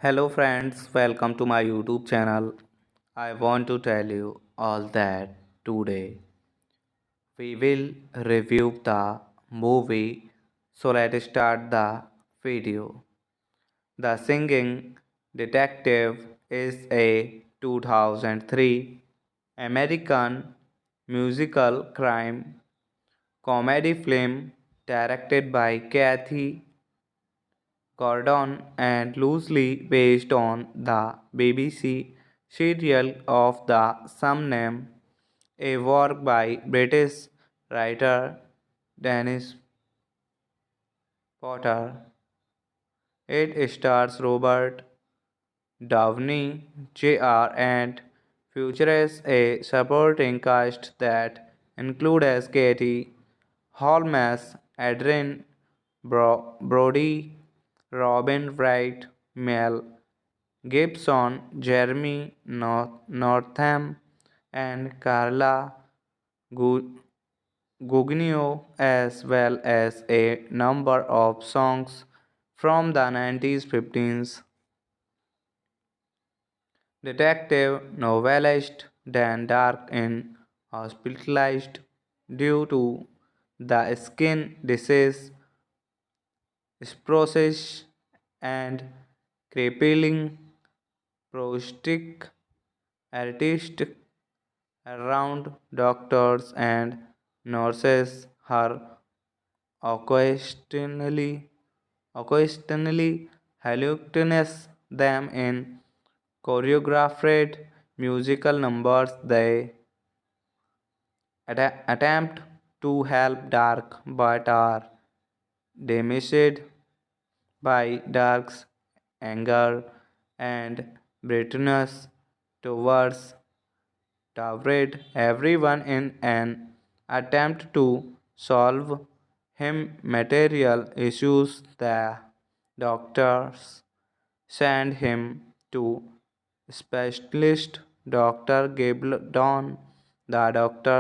Hello friends, welcome to my YouTube channel. I want to tell you all that today we will review the movie. So let's start the video. The Singing Detective is a 2003 American musical crime comedy film directed by Kathy Gordon and loosely based on the BBC serial of the same name, a work by British writer Dennis Potter. It stars Robert Downey Jr. and features a supporting cast that includes Katie Holmes, Adrian Brody, Robin Wright, Mel Gibson, Jeremy Northam, and Carla Gu- Gugino, as well as a number of songs from the 90s 15s. Detective novelist Dan Dark is hospitalized due to the skin disease sclerosis and crippling prosthetic artist around doctors and nurses her occasionally hallucinates them in choreographed musical numbers. They attempt to help Dark but are damaged by Dark's anger and bitterness towards Tawred. Everyone in an attempt to solve him material issues. The doctors send him to specialist Dr. Gabaldon. The doctor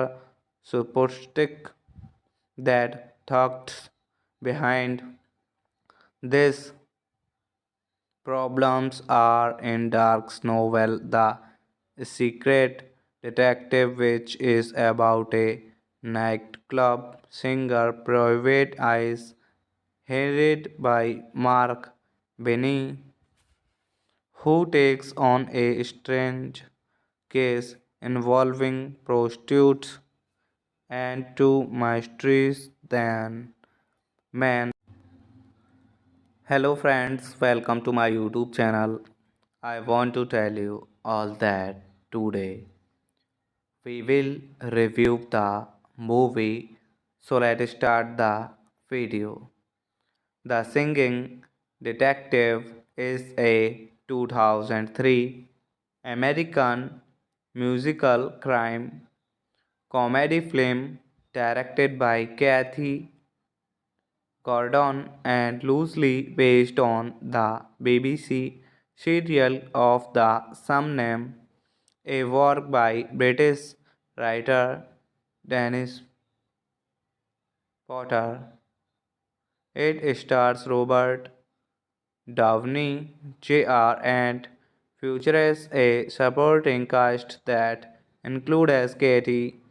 supposed that thoughts behind this problems are in Dark's novel The Secret Detective, which is about a nightclub singer, Private Eyes, headed by Mark Benny, who takes on a strange case involving prostitutes and two mysterious then men. Hello friends, welcome to my YouTube channel. I want to tell you all that today we will review the movie. So let's start the video. The Singing Detective is a 2003 American musical crime comedy film directed by Kathy Gordon and loosely based on the BBC serial of the same name, a work by British writer Dennis Potter. It stars Robert Downey Jr. and features a supporting cast that includes Katie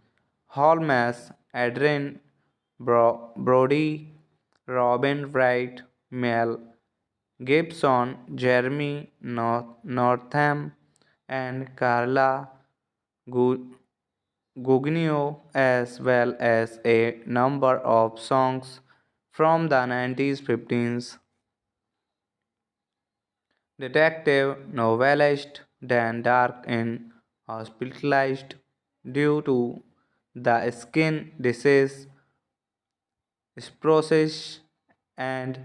Holmes, Adrian Brody, Robin Wright, Mel Gibson, Jeremy Northam, and Carla Gugino, as well as a number of songs from the 90s 15s. Detective novelist Dan Dark is hospitalized due to the skin disease sclerosis and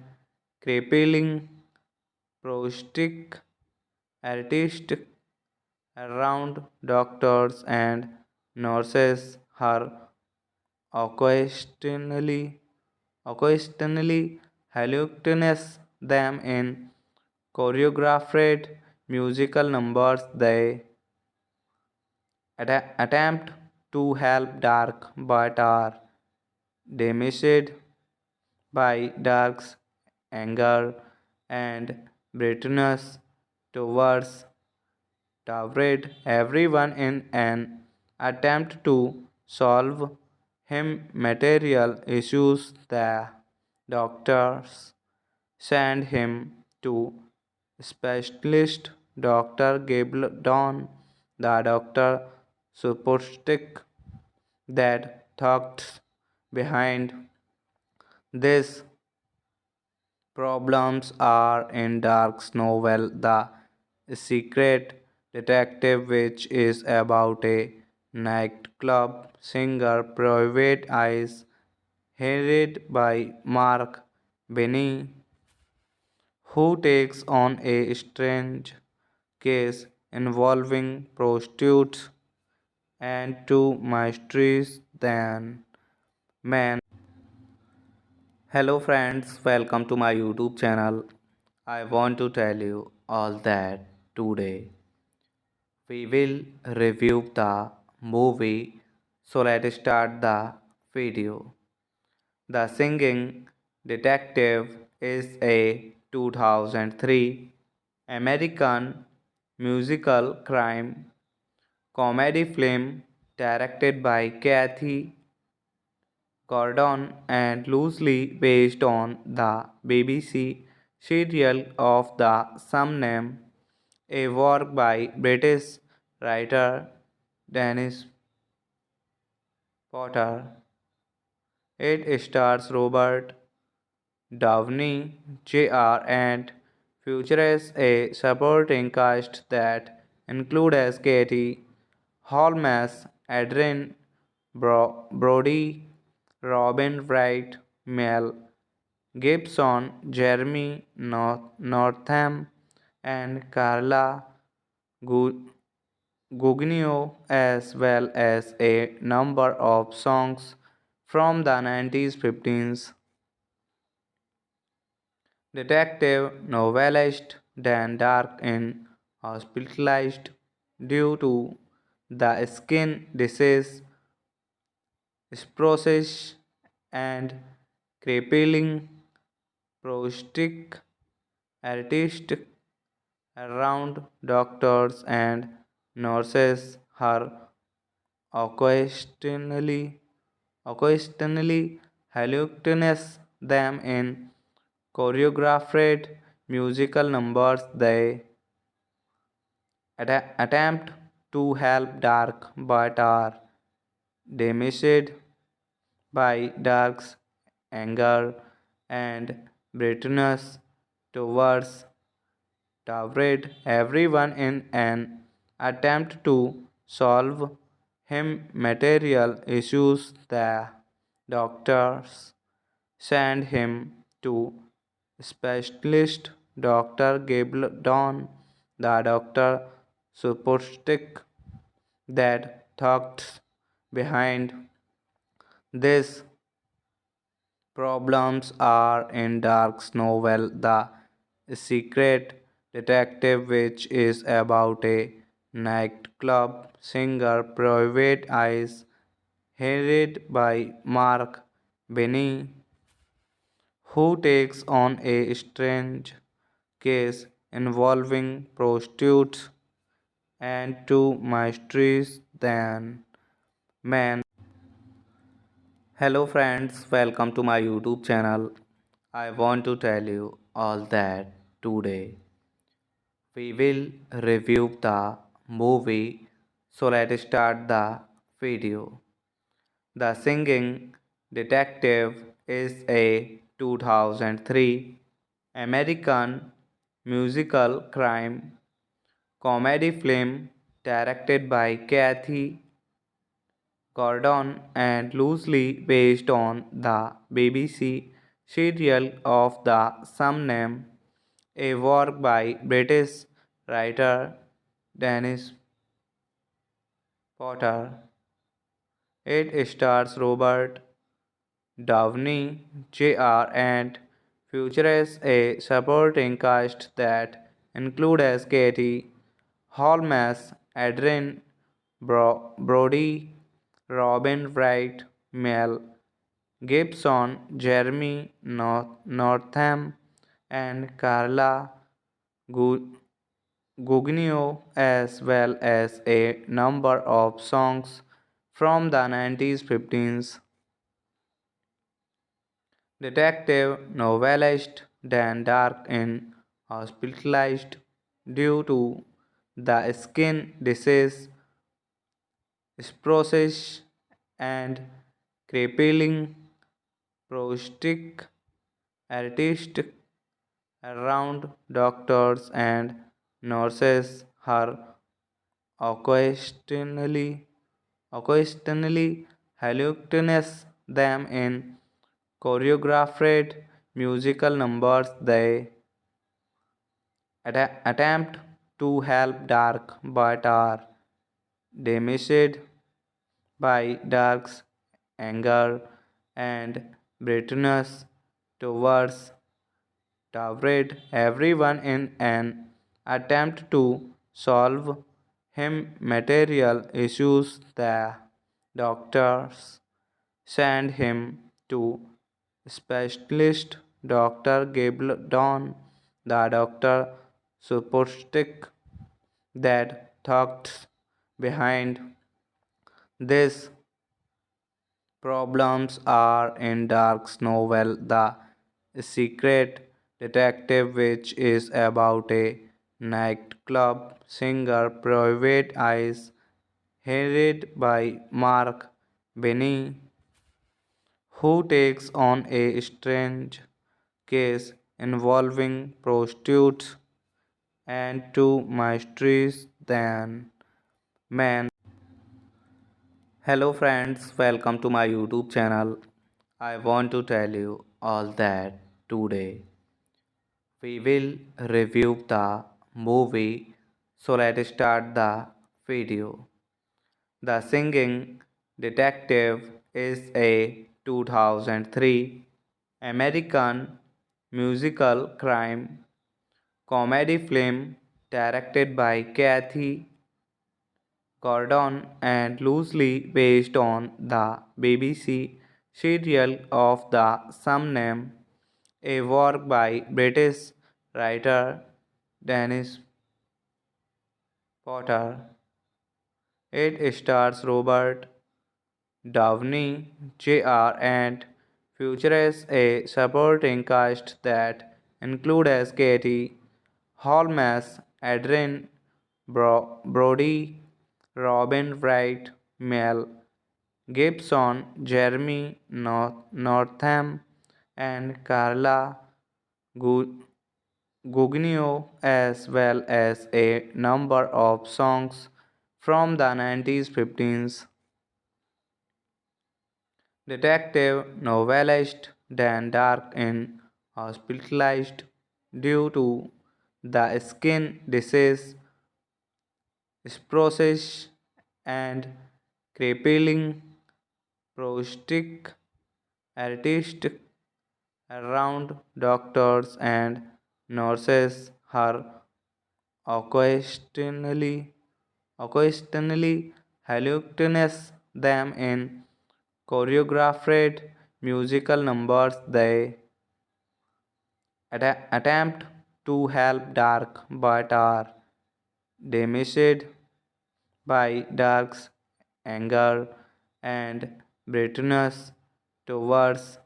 crippling prosthetic artist around doctors and nurses her occasionally hallucinates them in choreographed musical numbers. They attempt to help Dark but are damaged by Dark's anger and bitterness towards Tawred everyone in an attempt to solve him material issues. The doctors send him to specialist Dr. Gabaldon, the doctor supposed that thoughts behind these problems are in Dark's novel The Secret Detective, which is about a nightclub singer, Private Eyes, headed by Mark Benny, who takes on a strange case involving prostitutes and two mysterious then men. Hello friends, welcome to my YouTube channel. I want to tell you all that today we will review the movie. So let's start the video. The Singing Detective is a 2003 American musical crime comedy film directed by Kathy Gordon and loosely based on the BBC serial of the same name, a work by British writer Dennis Potter. It stars Robert Downey Jr. and features a supporting cast that includes Katie Holmes, Adrian Brody, Robin Wright, Mel Gibson, Jeremy Northam, and Carla Gugino, as well as a number of songs from the 90s 15s. Detective novelist Dan Dark is hospitalized due to the skin disease, sclerosis, and crippling prosthetic artist around doctors and nurses are occasionally occasionally hallucinates them in choreographed musical numbers. They attempt to help Dark but are damaged by Dark's anger and bitterness towards Tawred. Everyone in an attempt to solve him material issues. The doctors send him to specialist Dr. Gabaldon, the doctor supposed that thoughts behind this problems are in Dark's novel The Secret Detective, which is about a nightclub singer, Private Eyes, headed by Mark Benny, who takes on a strange case involving prostitutes and two mysterious then men. Hello friends, welcome to my YouTube channel. I want to tell you all that today we will review the movie. So let's start the video. The Singing Detective is a 2003 American musical crime comedy film directed by Kathy Gordon and loosely based on the BBC serial of the same name, a work by British writer Dennis Potter. It stars Robert Downey Jr. and features a supporting cast that includes Katie Holmes, Adrian Brody, Robin Wright, Mel Gibson, Jeremy Northam, and Carla Gugnio as well as a number of songs from the 90s 15s. Detective novelist Dan Dark in hospitalized due to the skin disease, sclerosis, and crippling prosthetic artist around doctors and nurses her occasionally hallucinates them in choreographed musical numbers. They attempt to help Dark but are damaged by Dark's anger and bitterness towards Tawred. Everyone in an attempt to solve him material issues. The doctors send him to specialist Dr. Gabaldon. The doctor supposed that thoughts behind these problems are in Dark's novel The Secret Detective, which is about a nightclub singer, Private Eyes, headed by Mark Benny, who takes on a strange case involving prostitutes and two mysterious then men. Hello friends, welcome to my YouTube channel. I want to tell you all that today we will review the movie. So let's start the video. The Singing Detective is a 2003 American musical crime comedy film directed by Kathy Gordon and loosely based on the BBC serial of the same name, a work by British writer Dennis Potter. It stars Robert Downey Jr. and features a supporting cast that includes Katie Holmes, Adrian Brody, Robin Wright, Mel Gibson, Jeremy Northam, and Carla Gu- Gugino, as well as a number of songs from the 90s 15s. Detective novelist Dan Dark in hospitalized due to the skin disease, sclerosis, and crippling prosthetic artist around doctors and nurses her occasionally occasionally hallucinates them in choreographed musical numbers. They attempt to help Dark but are damaged by Dark's anger and bitterness towards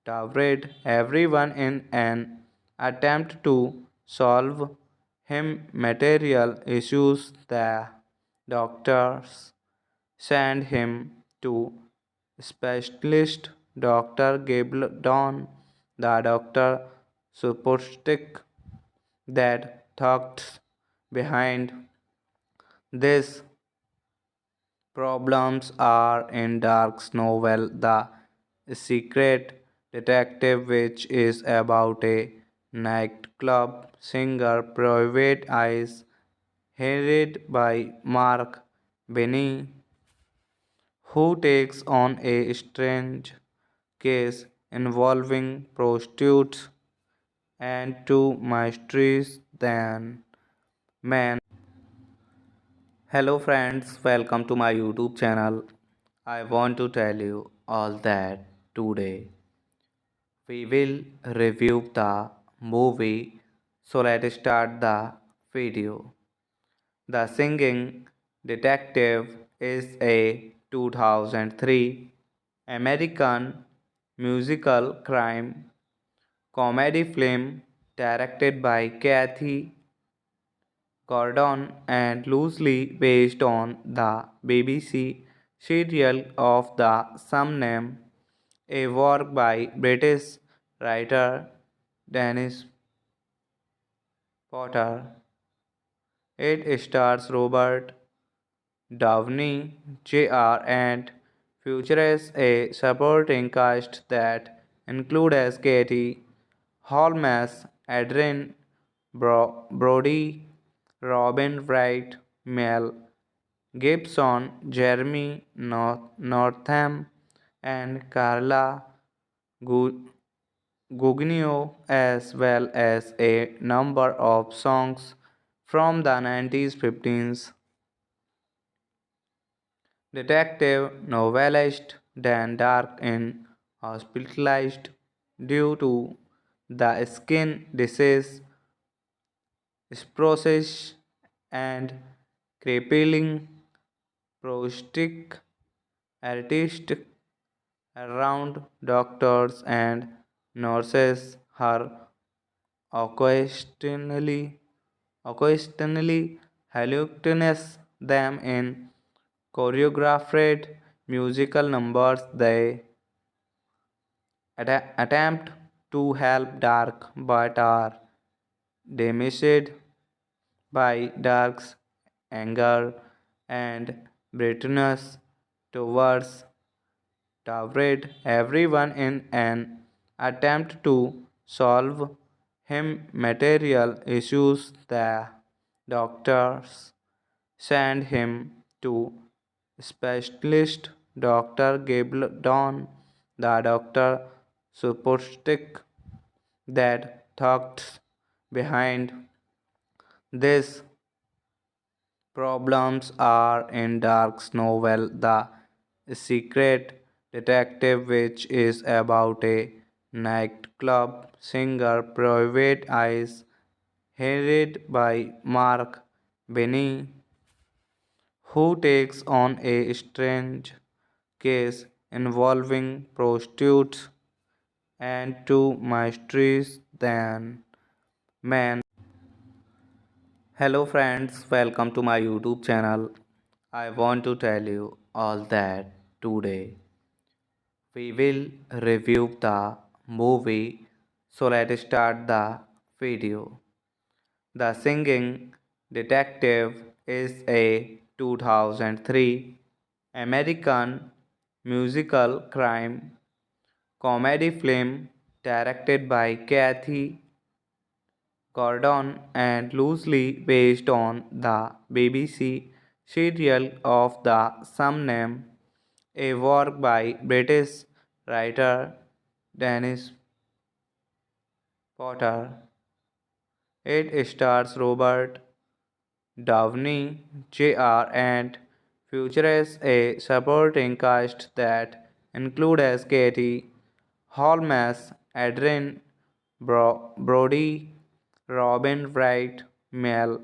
Tawred. Everyone in an attempt to solve him material issues. The doctors send him to specialist Dr. Gabaldon. The doctor supposed that thoughts behind these problems are in Dark's novel The Secret Detective, which is about a nightclub singer, Private Eyes, headed by Mark Benny, who takes on a strange case involving prostitutes and two mysterious then men. Hello friends, welcome to my YouTube channel. I want to tell you all that today we will review the movie. So let's start the video. The Singing Detective is a 2003 American musical crime comedy film directed by Kathy Gordon and loosely based on the BBC serial of the same name, a work by British writer Dennis Potter. It stars Robert Downey Jr. and features a supporting cast that includes Katie Holmes, Adrian Brody, Robin Wright, Mel Gibson, Jeremy Northam, and Carla Gu- Gugino, as well as a number of songs from the 90s 15s. Detective novelist Dan Dark is hospitalized due to the skin disease sclerosis and crippling prosthetic artist around doctors and nurses her occasionally hallucinates them in choreographed musical numbers. They attempt to help Dark but are damaged by Dark's anger and bitterness towards Tawred. Everyone in an attempt to solve him material issues. The doctors send him to specialist Dr. Gabaldon. The doctor suspects that thoughts behind this problems are in Dark's novel The Secret Detective, which is about a nightclub singer, Private Eyes, headed by Mark Benny, who takes on a strange case involving prostitutes and two mysterious then men. Hello friends, welcome to my YouTube channel. I want to tell you all that today we will review the movie. So let's start the video. The Singing Detective is a 2003 American musical crime comedy film directed by Kathy Gordon and loosely based on the BBC serial of the same name, a work by British writer Dennis Potter. It stars Robert Downey Jr. and features a supporting cast that includes Katie Holmes, Adrian Brody, Robin Wright, Mel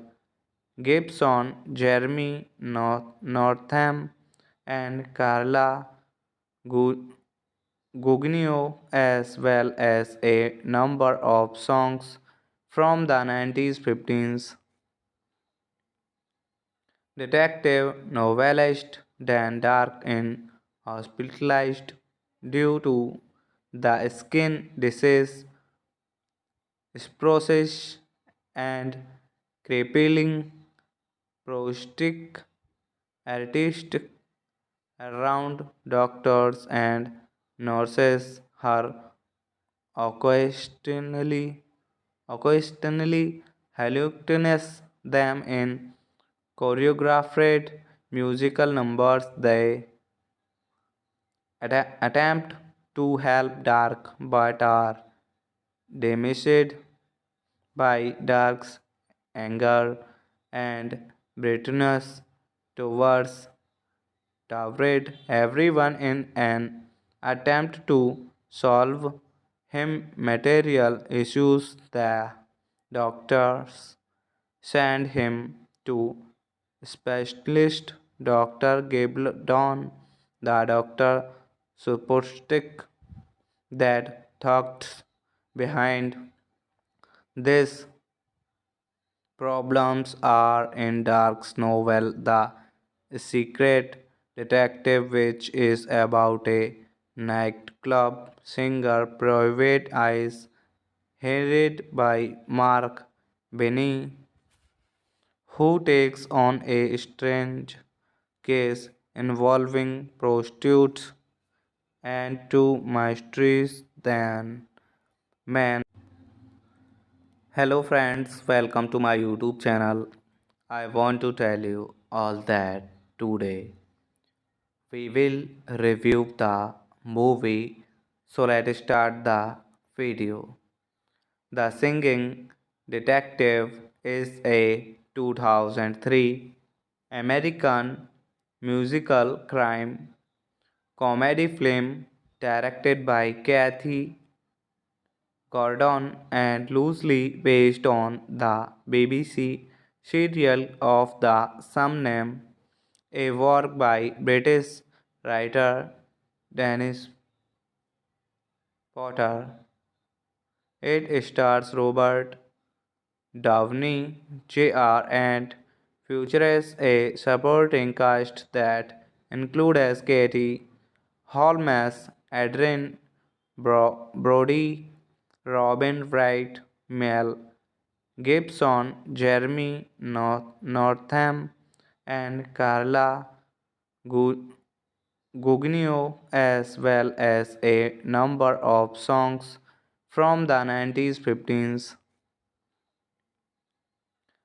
Gibson, Jeremy Northam, and Carla Gugino, as well as a number of songs from the 90s 15s. Detective novelist Dan Dark is hospitalized due to the skin disease sclerosis and crippling prosthetic artist around doctors and nurses her occasionally hallucinates them in choreographed musical numbers. They attempt to help Dark but are damaged by Dark's anger and bitterness towards Tawred. Everyone in an attempt to solve him material issues. The doctors sent him to specialist Dr. Gabaldon, the doctor supposed that thugs behind these problems are in Dark's novel The Secret Detective, which is about a nightclub singer, Private Eyes, headed by Mark Benny, who takes on a strange case involving prostitutes and two mysterious then men. Hello friends, welcome to my YouTube channel. I want to tell you all that today we will review the movie. So let's start the video. The Singing Detective is a 2003 American musical crime comedy film directed by Kathy Gordon and loosely based on the BBC serial of the same name, a work by British writer Dennis Potter. It stars Robert Downey Jr. and features a supporting cast that includes Katie Holmes, Adrian Brody, Robin Wright, Mel Gibson, Jeremy Northam, and Carla Gugino, as well as a number of songs from the 90s 15s.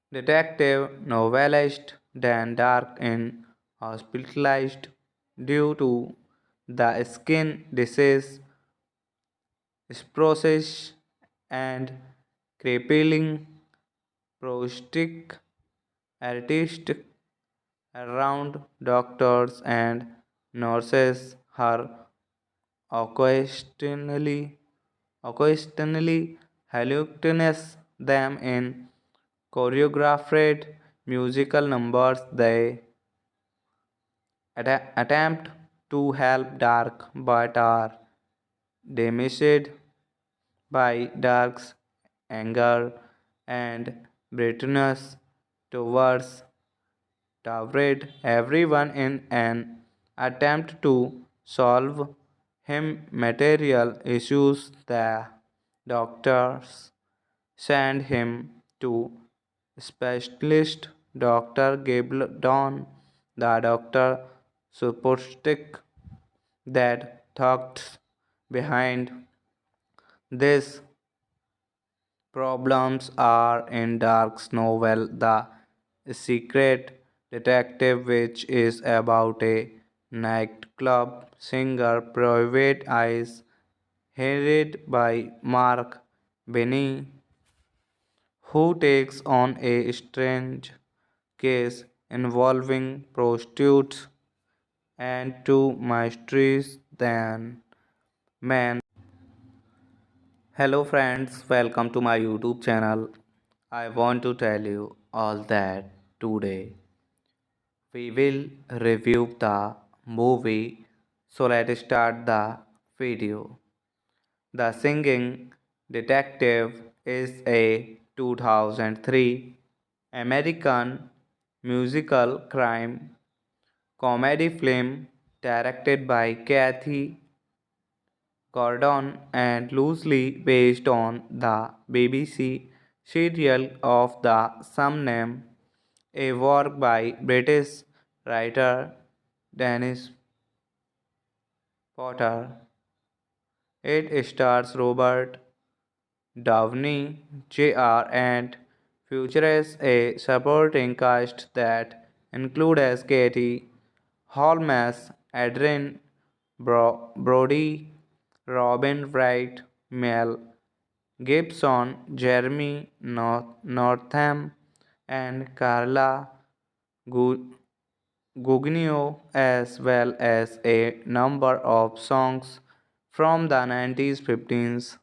Detective novelist Dan Dark is hospitalized due to the skin disease, sclerosis, and crippling prosthetic artist around doctors and nurses are occasionally occasionally hallucinates them in choreographed musical numbers. They attempt to help Dark but are damaged by Dark's anger and bitterness towards Tawred. Everyone in an attempt to solve him material issues, the doctors send him to specialist Dr. Gabaldon, the doctor supposed that thugs behind this problems are in Dark's novel The Secret Detective, which is about a nightclub singer, Private Eyes, headed by Mark Benny, who takes on a strange case involving prostitutes and two mysterious then men. Hello friends, welcome to my YouTube channel. I want to tell you all that today we will review the movie. So let's start the video. The Singing Detective is a 2003 American musical crime comedy film directed by Kathy Gordon and loosely based on the BBC serial of the same name, a work by British writer Dennis Potter. It stars Robert Downey Jr. and features a supporting cast that includes Katie Holmes, Adrian Brody, Robin Wright, Mel Gibson, Jeremy Northam, and Carla Gugino, as well as a number of songs from the 90s 15s.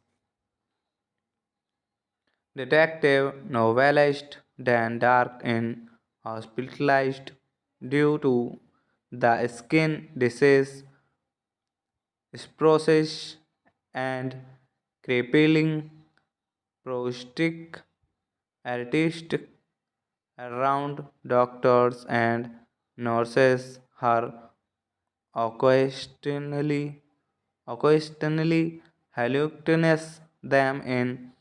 Detective novelist than dark in hospitalized due to the skin disease, sclerosis, and crippling prosthetic artist around doctors and nurses are occasionally occasionally hallucinates them in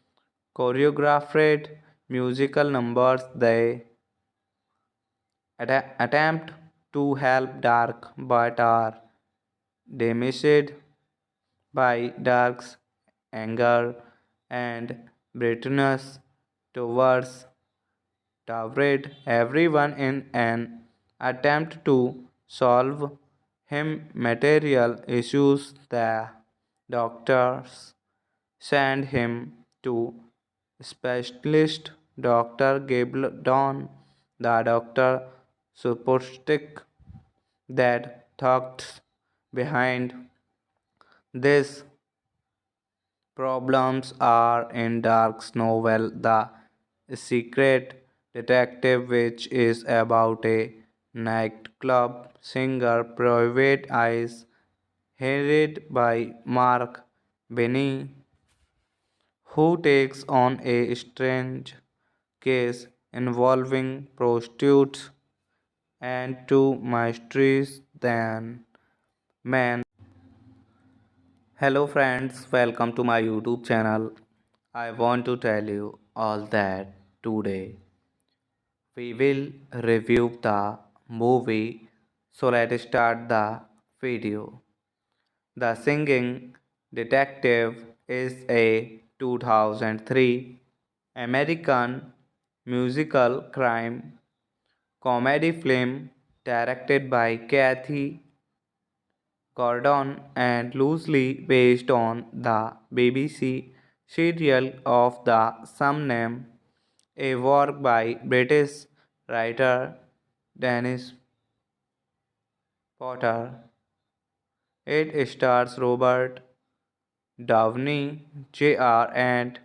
choreographed musical numbers. They attempt to help dark but are damaged by dark's anger and bitterness towards Tawred everyone in an attempt to solve him material issues. The doctors send him to specialist Dr. Gabaldon. The doctor supposed that thoughts behind this problems are in Dark's novel The Secret Detective, which is about a nightclub singer, Private Eyes, headed by Mark Benny, who takes on a strange case involving prostitutes and two mysterious then men. Hello friends, welcome to my YouTube channel. I want to tell you all that today we will review the movie. So let's start the video. The Singing Detective is a 2003 American musical crime comedy film directed by Kathy Gordon and loosely based on the BBC serial of the same name, a work by British writer Dennis Potter. It stars Robert Downey Jr. and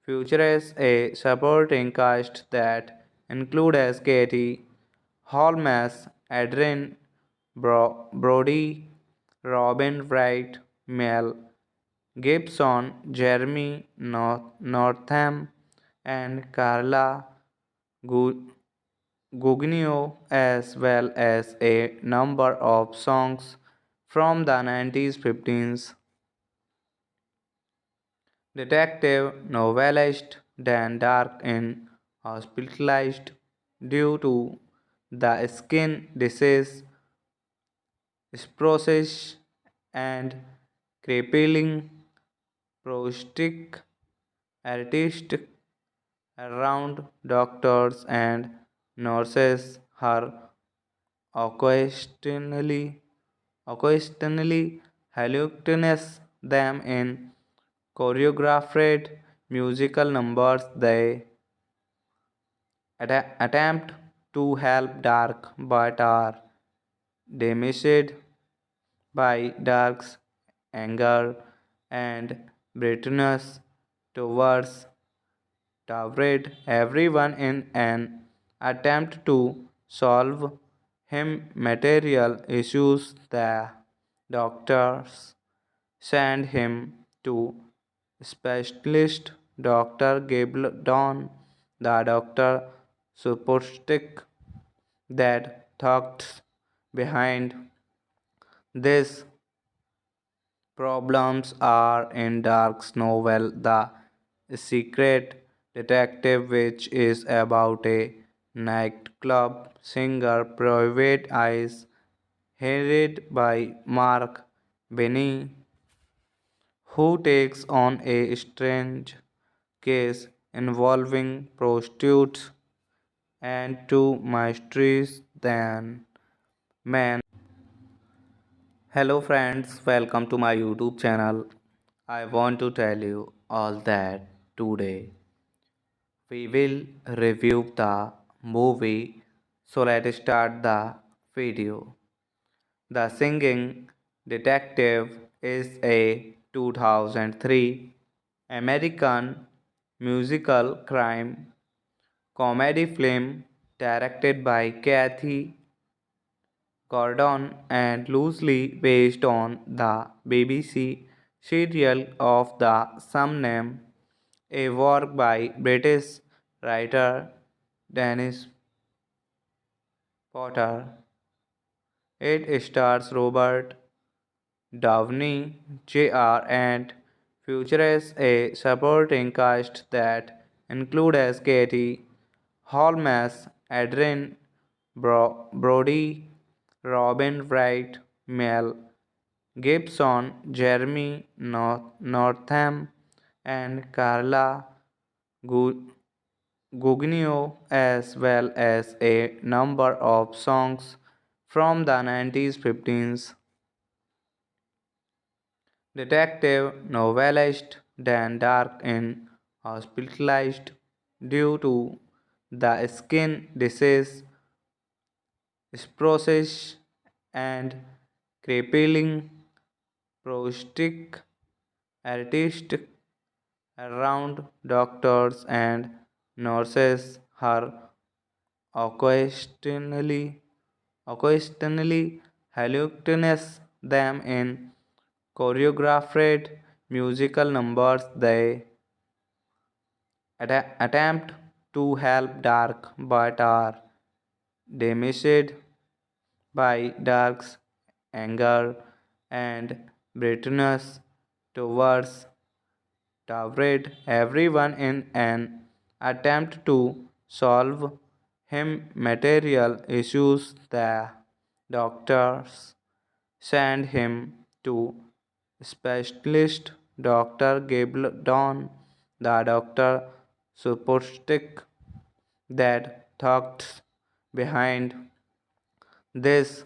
features a supporting cast that includes Katie Holmes, Adrian Brody, Robin Wright, Mel Gibson, Jeremy Northam, and Carla Gu- Gugino, as well as a number of songs from the 90s 15s. Detective novelist Dan Dark in hospitalized due to the skin disease, sclerosis, and crippling prosthetic artist around doctors and nurses are occasionally hallucinates them in choreographed musical numbers. They attempt to help dark but are damaged by dark's anger and bitterness towards Tawred everyone in an attempt to solve him material issues. The doctors send him to specialist Dr. Gabaldon. The doctor supposed that thoughts behind this problems are in Dark's novel The Secret Detective, which is about a nightclub singer, Private Eyes, headed by Mark Benny, who takes on a strange case involving prostitutes and two mysterious then men. Hello friends, welcome to my YouTube channel. I want to tell you all that today we will review the movie. So let's start the video. The Singing Detective is a 2003 American musical crime comedy film directed by Kathy Gordon and loosely based on the BBC serial of the same name, a work by British writer Dennis Potter. It stars Robert Downey Jr. and features a supporting cast that includes Katie Holmes, Adrian Brody, Robin Wright, Mel Gibson, Jeremy Northam, and Carla Gu- Gugino, as well as a number of songs from the 90s 15s. Detective novelist Dan Dark is hospitalized due to the skin disease sclerosis and crippling prosthetic artist around doctors and nurses her occasionally hallucinates them in choreographed musical numbers. They attempt to help Dark but are damaged by Dark's anger and bitterness towards Tawred. Everyone in an attempt to solve him material issues. The doctors send him to specialist Dr. Gabaldon. The doctor supposed that thoughts behind this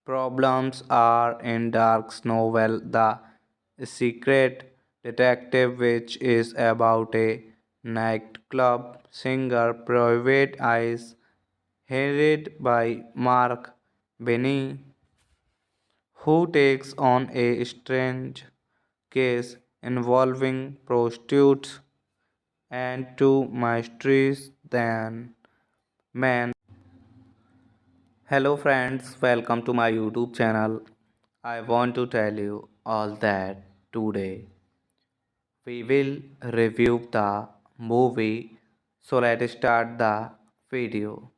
problems are in Dark's novel The Secret Detective, which is about a nightclub singer, Private Eyes, headed by Mark Benny, who takes on a strange case involving prostitutes and two mysterious then men. Hello friends, welcome to my YouTube channel. I want to tell you all that today we will review the movie. So let's start the video.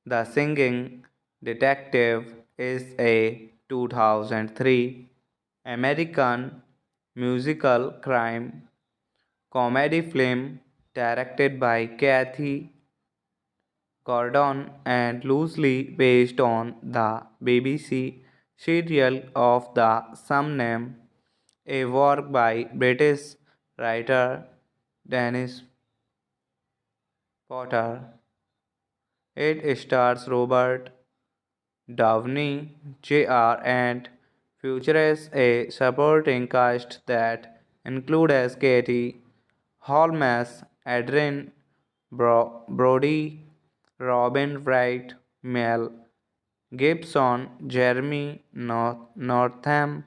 The Singing Detective is a 2003 American musical crime comedy film directed by Kathy Gordon and loosely based on the BBC serial of the same name, a work by British writer Dennis Potter. It stars Robert Downey Jr. and features a supporting cast that includes Katie Holmes, Adrian Brody, Robin Wright, Mel Gibson, Jeremy Northam,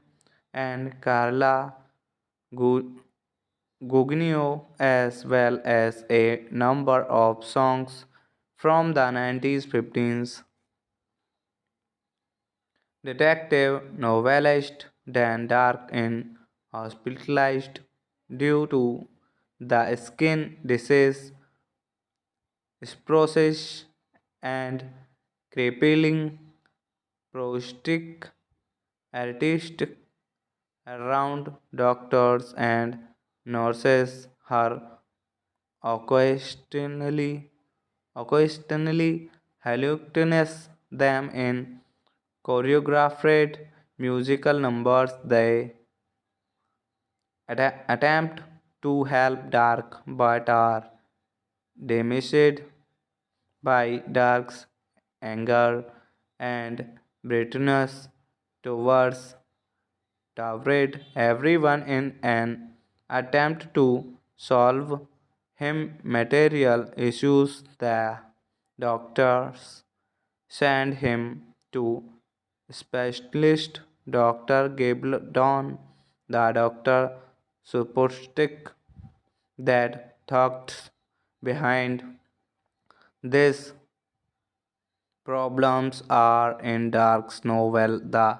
and Carla Gugino, as well as a number of songs from the 90s 15s. Detective novelist Dan Dark is hospitalized due to the skin disease sclerosis and crippling prosthetic artist around doctors and nurses her occasionally hallucinates them in choreographed musical numbers. They attempt to help Dark but are damaged by Dark's anger and bitterness towards Tawred. Everyone in an attempt to solve him material issues. The doctors send him to specialist Dr. Gabaldon. The doctor supposed that thoughts behind these problems are in Dark's novel The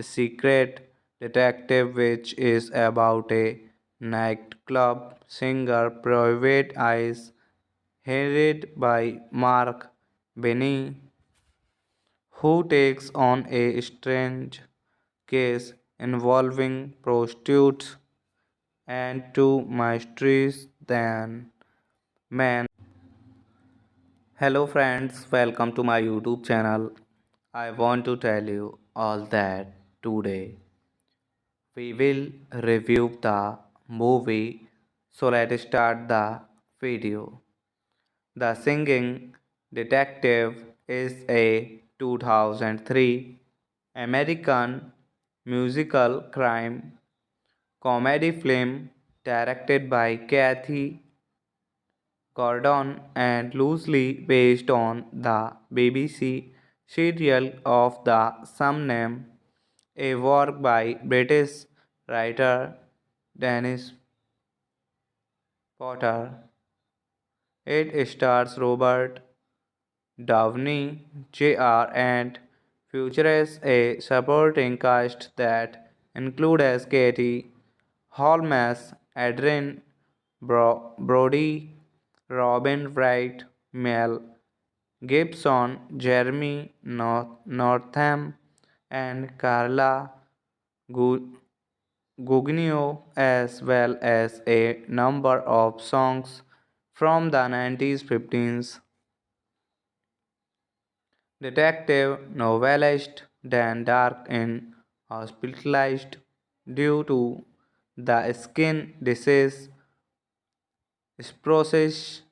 Secret Detective, which is about a nightclub singer, Private Eyes, headed by Mark Benny, who takes on a strange case involving prostitutes and two mysterious then men. Hello friends, welcome to my YouTube channel. I want to tell you all that today we will review the movie. So let's start the video. The Singing Detective is a 2003 American musical crime comedy film directed by Kathy Gordon and loosely based on the BBC serial of the same name, a work by British writer Dennis Potter. It stars Robert Downey Jr. and features a supporting cast that includes Katie Holmes, Adrian Brody, Robin Wright, Mel Gibson, Jeremy Northam, and Carla Gugino, as well as a number of songs from the 90s 15s. Detective novelist Dan Dark is hospitalized due to the skin disease, sclerosis,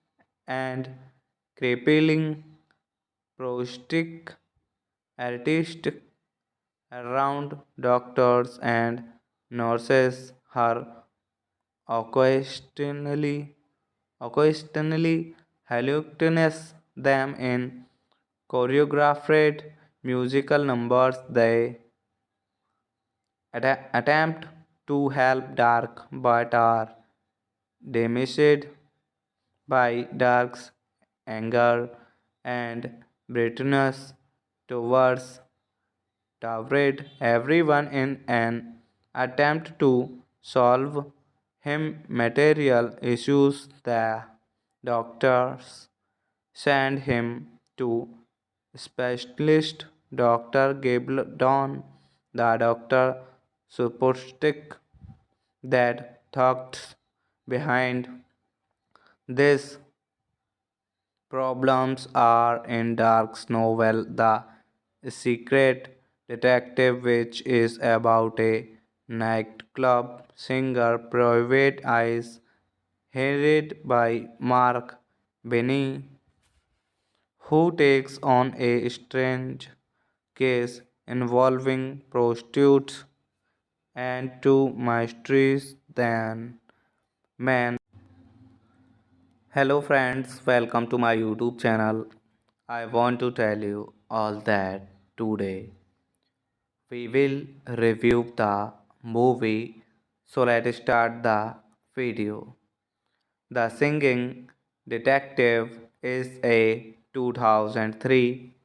and crippling prosthetic artist around doctors and nurses are occasionally occasionally hallucinates them in choreographed musical numbers. They attempt to help Dark but are damaged by Dark's anger and bitterness towards Tawred. Everyone in an attempt to solve him material issues. The doctors send him to specialist Dr. Gabaldon, the doctor supposed that thoughts behind these problems are in Dark's novel The Secret Detective, which is about a nightclub singer, Private Eyes, headed by Mark Benny, who takes on a strange case involving prostitutes and two mysterious then men. Hello friends, welcome to my YouTube channel. I want to tell you all that today we will review the movie. So let's start the video. The Singing Detective is a 2003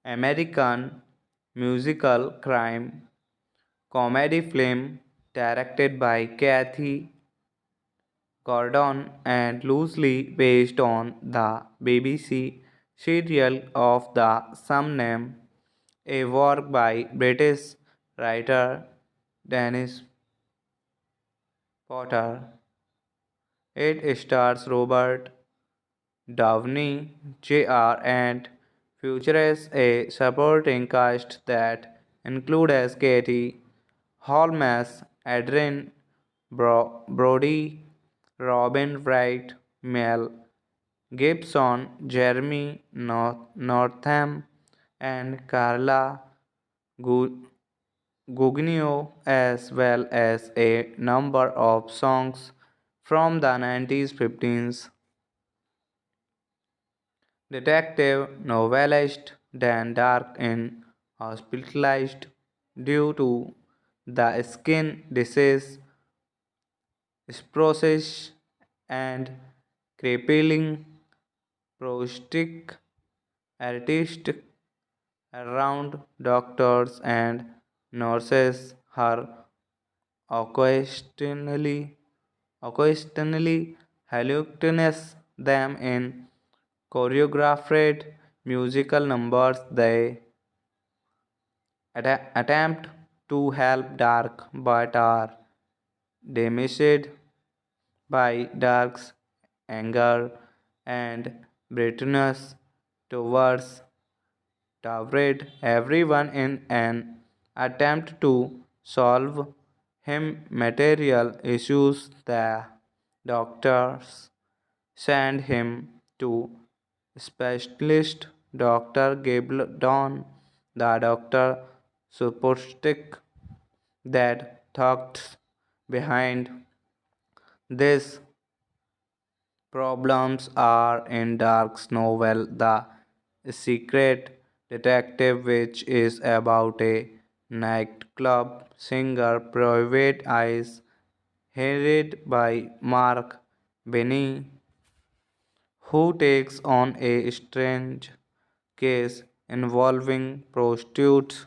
American musical crime comedy film directed by Kathy Gordon and loosely based on the BBC serial of the same name, a work by British writer Dennis Potter. It stars Robert Downey Jr. and features a supporting cast that includes Katie Holmes, Adrian Brody, Robin Wright, Mel Gibson, Jeremy Northam, and Carla Gugino, as well as a number of songs from the 90s 15s. Detective novelist Dan Dark is hospitalized due to the skin disease, sclerosis, and crippling prosthetic artist around doctors and nurses her occasionally hallucinates them in choreographed musical numbers. They attempt to help Dark but are damaged by Dark's anger and bitterness towards Tawred. Everyone in an attempt to solve him material issues. The doctors send him to specialist Dr. Gabaldon. The doctor supposed that thoughts behind these problems are in Dark's novel The Secret Detective, which is about a nightclub singer, Private Eyes, headed by Mark Benny, who takes on a strange case involving prostitutes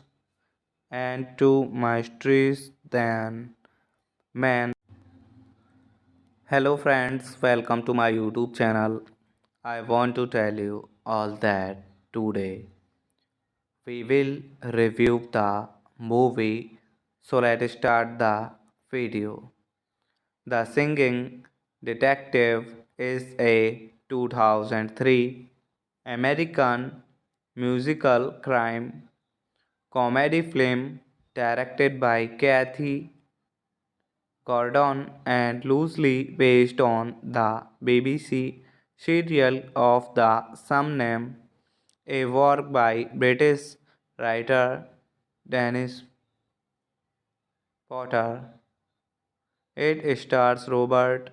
and two mysterious then men. Hello friends, welcome to my YouTube channel. I want to tell you all that today we will review the movie. So let's start the video. The Singing Detective is a 2003 American musical crime comedy film directed by Kathy Gordon and loosely based on the BBC serial of the same name, a work by British writer Dennis Potter. It stars Robert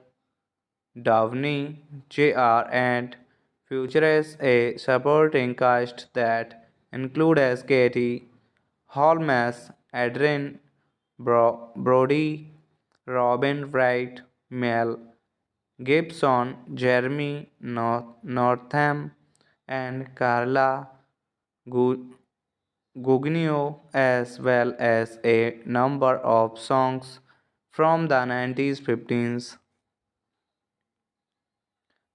Downey Jr. and features a supporting cast that includes Katie Holmes, Adrian Brody, Robin Wright, Mel Gibson, Jeremy Northam, and Carla Gu- Gugino, as well as a number of songs from the 90s 15s.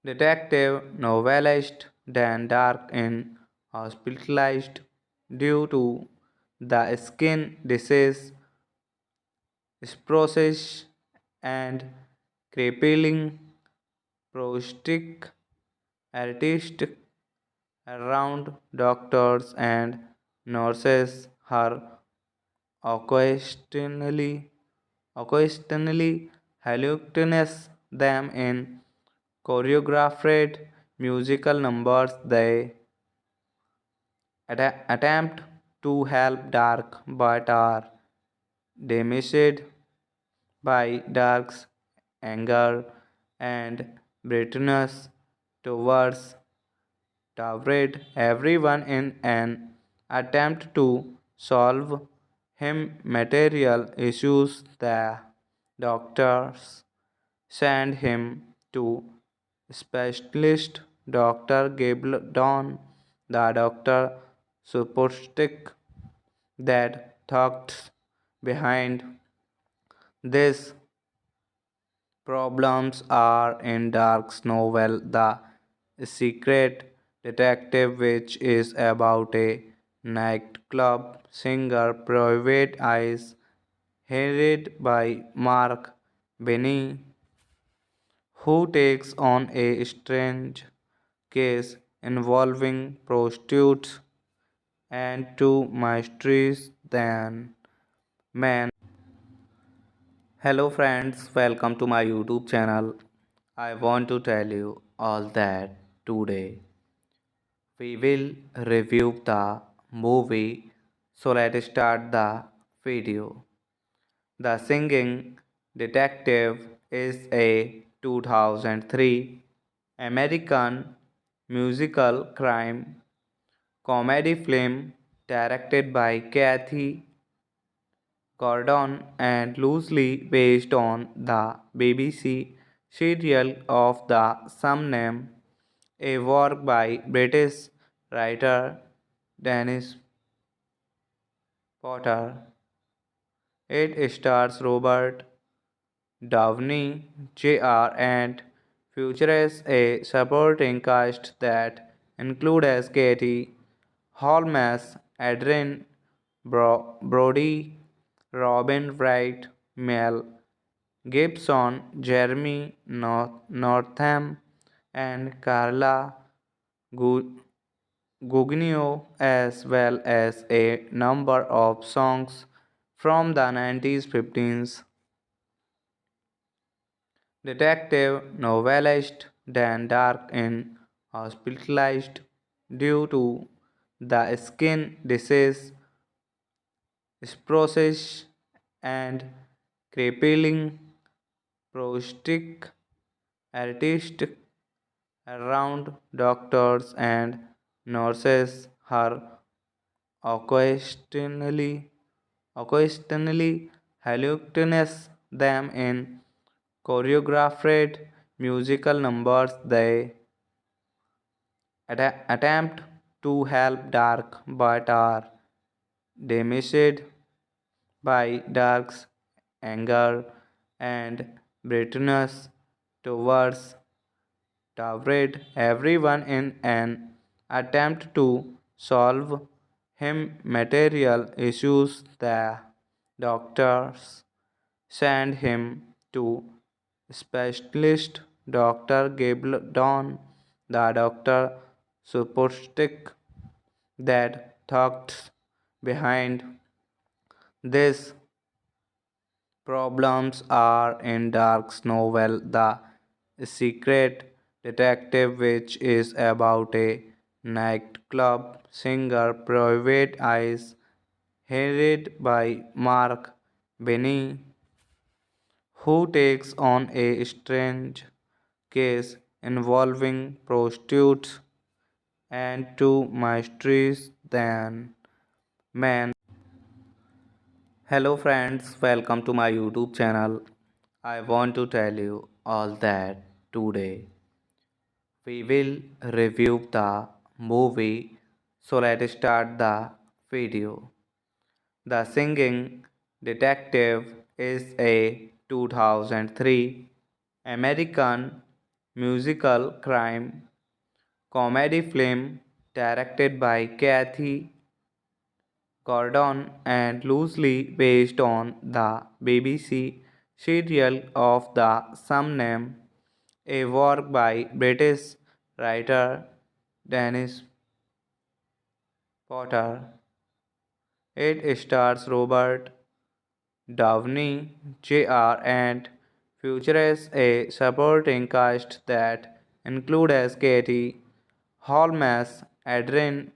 Detective novelist Dan Dark is hospitalized due to the skin disease sclerosis and crippling prosthetic artist around doctors and nurses her occasionally occasionally hallucinates them in choreographed musical numbers. They attempt to help Dark but are damaged by Dark's anger and bitterness towards Tawred. Everyone in an attempt to solve him material issues. The doctors send him to specialist Dr. Gabaldon. The doctor supposed that thoughts behind this problems are in Dark's novel The Secret Detective, which is about a nightclub singer, Private Eyes, headed by Mark Benny, who takes on a strange case involving prostitutes and two mysterious then men. Hello friends, welcome to my YouTube channel. I want to tell you all that today we will review the movie. So let's start the video. The Singing Detective is a 2003 American musical crime comedy film directed by Kathy Gordon and loosely based on the BBC serial of the same name, a work by British writer Dennis Potter. It stars Robert Downey Jr. and features a supporting cast that includes Katie Holmes, Adrian Brody, Robin Wright, Mel Gibson, Jeremy Northam, and Carla Gu- Gugino, as well as a number of songs from the 90s 15s. Detective novelist Dan Dark is hospitalized due to the skin disease sclerosis and crippling prosthetic artist around doctors and nurses are occasionally occasionally hallucinates them in choreographed musical numbers. They attempt to help Dark but are damaged by Dark's anger and bitterness towards Tawred. Everyone in an attempt to solve him material issues. The doctors send him to specialist Dr. Gabaldon. The doctor supposed that thoughts behind these problems are in Dark's novel The Secret Detective, which is about a nightclub singer, Private Eyes, headed by Mark Benny, who takes on a strange case involving prostitutes and two mysterious then men. Hello friends, welcome to my YouTube channel. I want to tell you all that today we will review the movie. So let's start the video. The Singing Detective is a 2003 American musical crime comedy film directed by Kathy Gordon and loosely based on the BBC serial of the same name, a work by British writer Dennis Potter. It stars Robert Downey Jr. and features a supporting cast that includes Katie Holmes, Adrian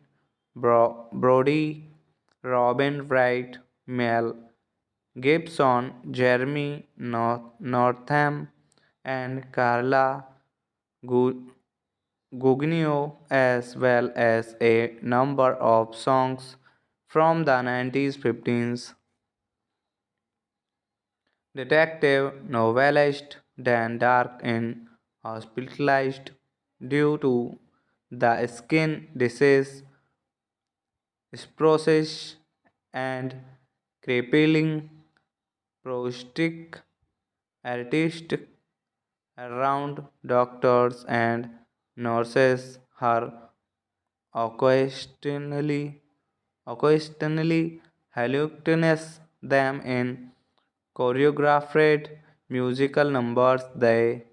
Brody, Robin Wright, Mel Gibson, Jeremy Northam, and Carla Gugino, as well as a number of songs from the 90s 15s. Detective novelist Dan Dark is hospitalized due to the skin disease sclerosis and crippling prosthetic artist around doctors and nurses are occasionally hallucinates them in choreographed musical numbers. They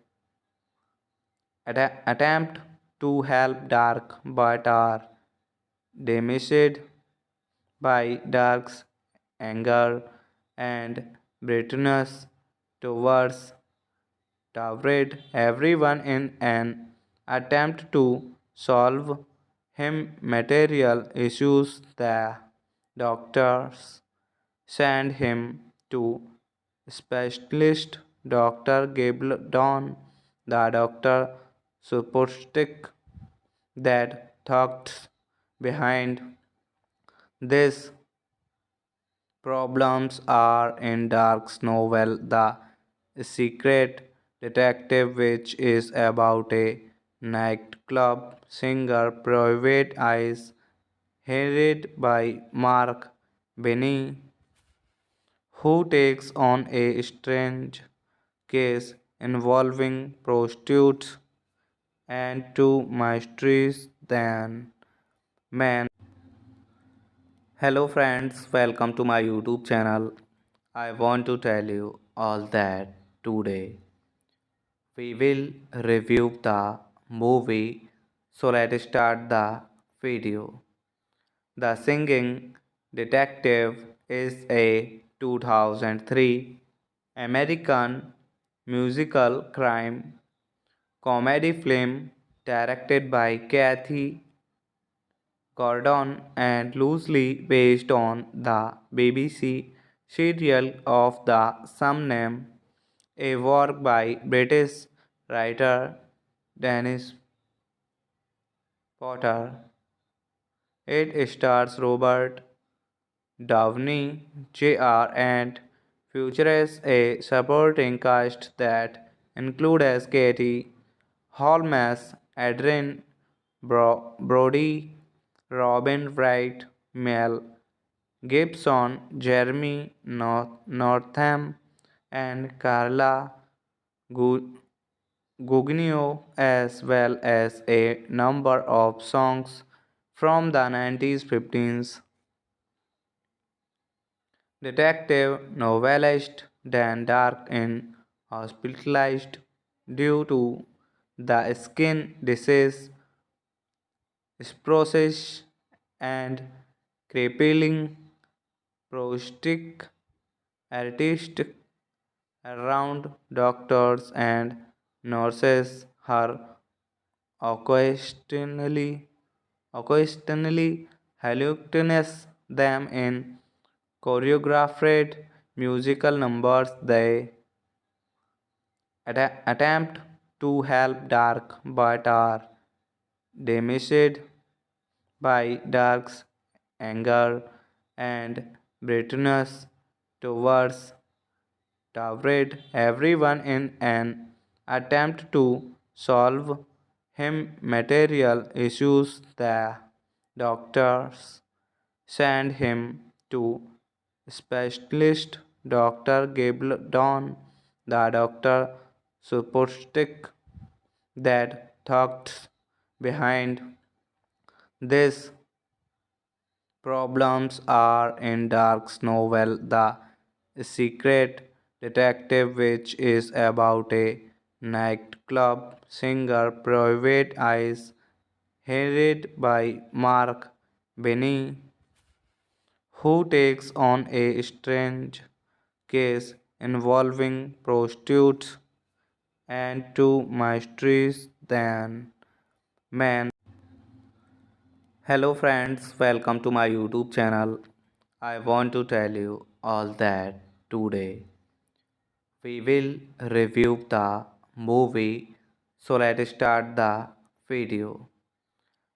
attempt to help Dark but are damaged by Dark's anger and bitterness towards Tawred. Everyone in an attempt to solve him material issues. The doctors send him to specialist Dr. Gabaldon. The doctor supposed that thoughts behind these problems are in Dark's novel The Secret detective, which is about a nightclub singer, Private Eyes, headed by Mark Benny, who takes on a strange case involving prostitutes and two mysterious than men. Hello friends, welcome to my YouTube channel. I want to tell you all that today we will review the movie. So let's start the video. The Singing Detective is a 2003 American musical crime comedy film directed by Kathy Gordon and loosely based on the BBC serial of the same name, a work by British writer Dennis Potter. It stars Robert Downey Jr. and features a supporting cast that includes Katie Holmes, Adrian Brody, Robin Wright, Mel Gibson, Jeremy Northam, and Carla Gugino, as well as a number of songs from the 90s 15s. Detective novelist Dan Dark is hospitalized due to the skin disease, sclerosis, and crippling prosthetic artist around doctors and nurses are occasionally occasionally hallucinates them in choreographed musical numbers. They attempt to help Dark but are damaged by Dark's anger and bitterness towards Tawred. Everyone in an attempt to solve him material issues. The doctors send him to specialist Dr. Gabaldon, the doctor supposed that thoughts behind these problems are in Dark's novel The Secret Detective, which is about a nightclub singer, Private Eyes, headed by Mark Benny, who takes on a strange case involving prostitutes and two mysterious than men. Hello friends, welcome to my YouTube channel. I want to tell you all that today we will review the movie. So let's start the video.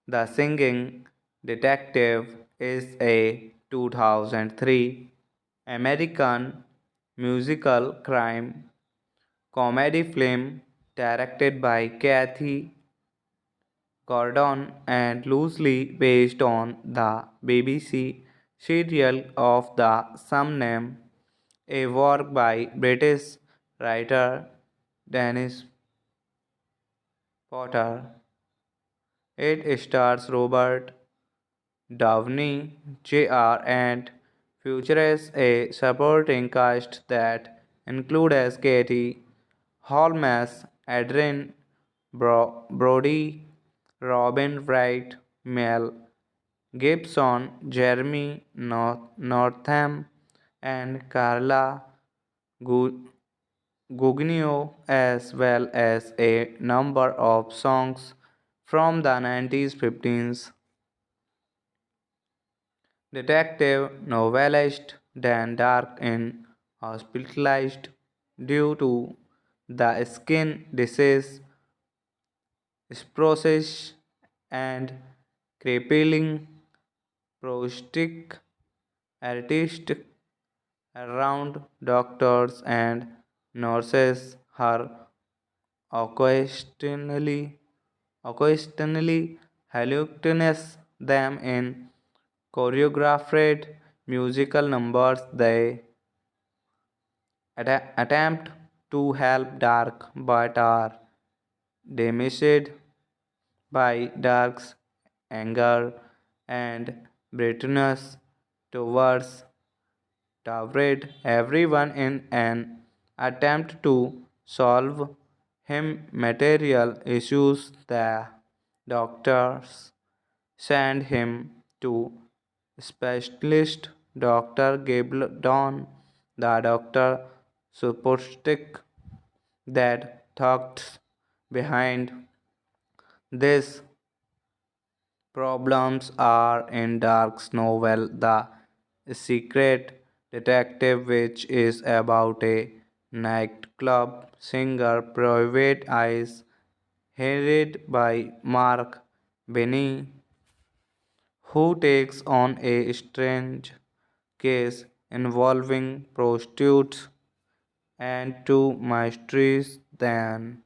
The Singing Detective is a 2003 American musical crime comedy film directed by Kathy Gordon and loosely based on the BBC serial of the same name, a work by British writer Dennis Potter. It stars Robert Downey Jr. and features a supporting cast that includes Katie Holmes, Adrian Brody, Robin Wright, Mel Gibson, Jeremy Northam, and Carla Gugino, as well as a number of songs from the 90s 15s. Detective novelist Dan Dark is hospitalized due to the skin disease, sclerosis, and crippling prosthetic artist around doctors and nurses are occasionally, occasionally hallucinates them in choreographed musical numbers. They attempt to help Dark but are damaged by Dark's anger and bitterness towards Tawred. Everyone in an attempt to solve him material issues. The doctors send him to specialist Dr. Gabaldon. The doctor supposed that thoughts behind these problems are in Dark's novel The Secret Detective, which is about a nightclub singer, Private Eyes, headed by Mark Benny, who takes on a strange case involving prostitutes and two mysterious then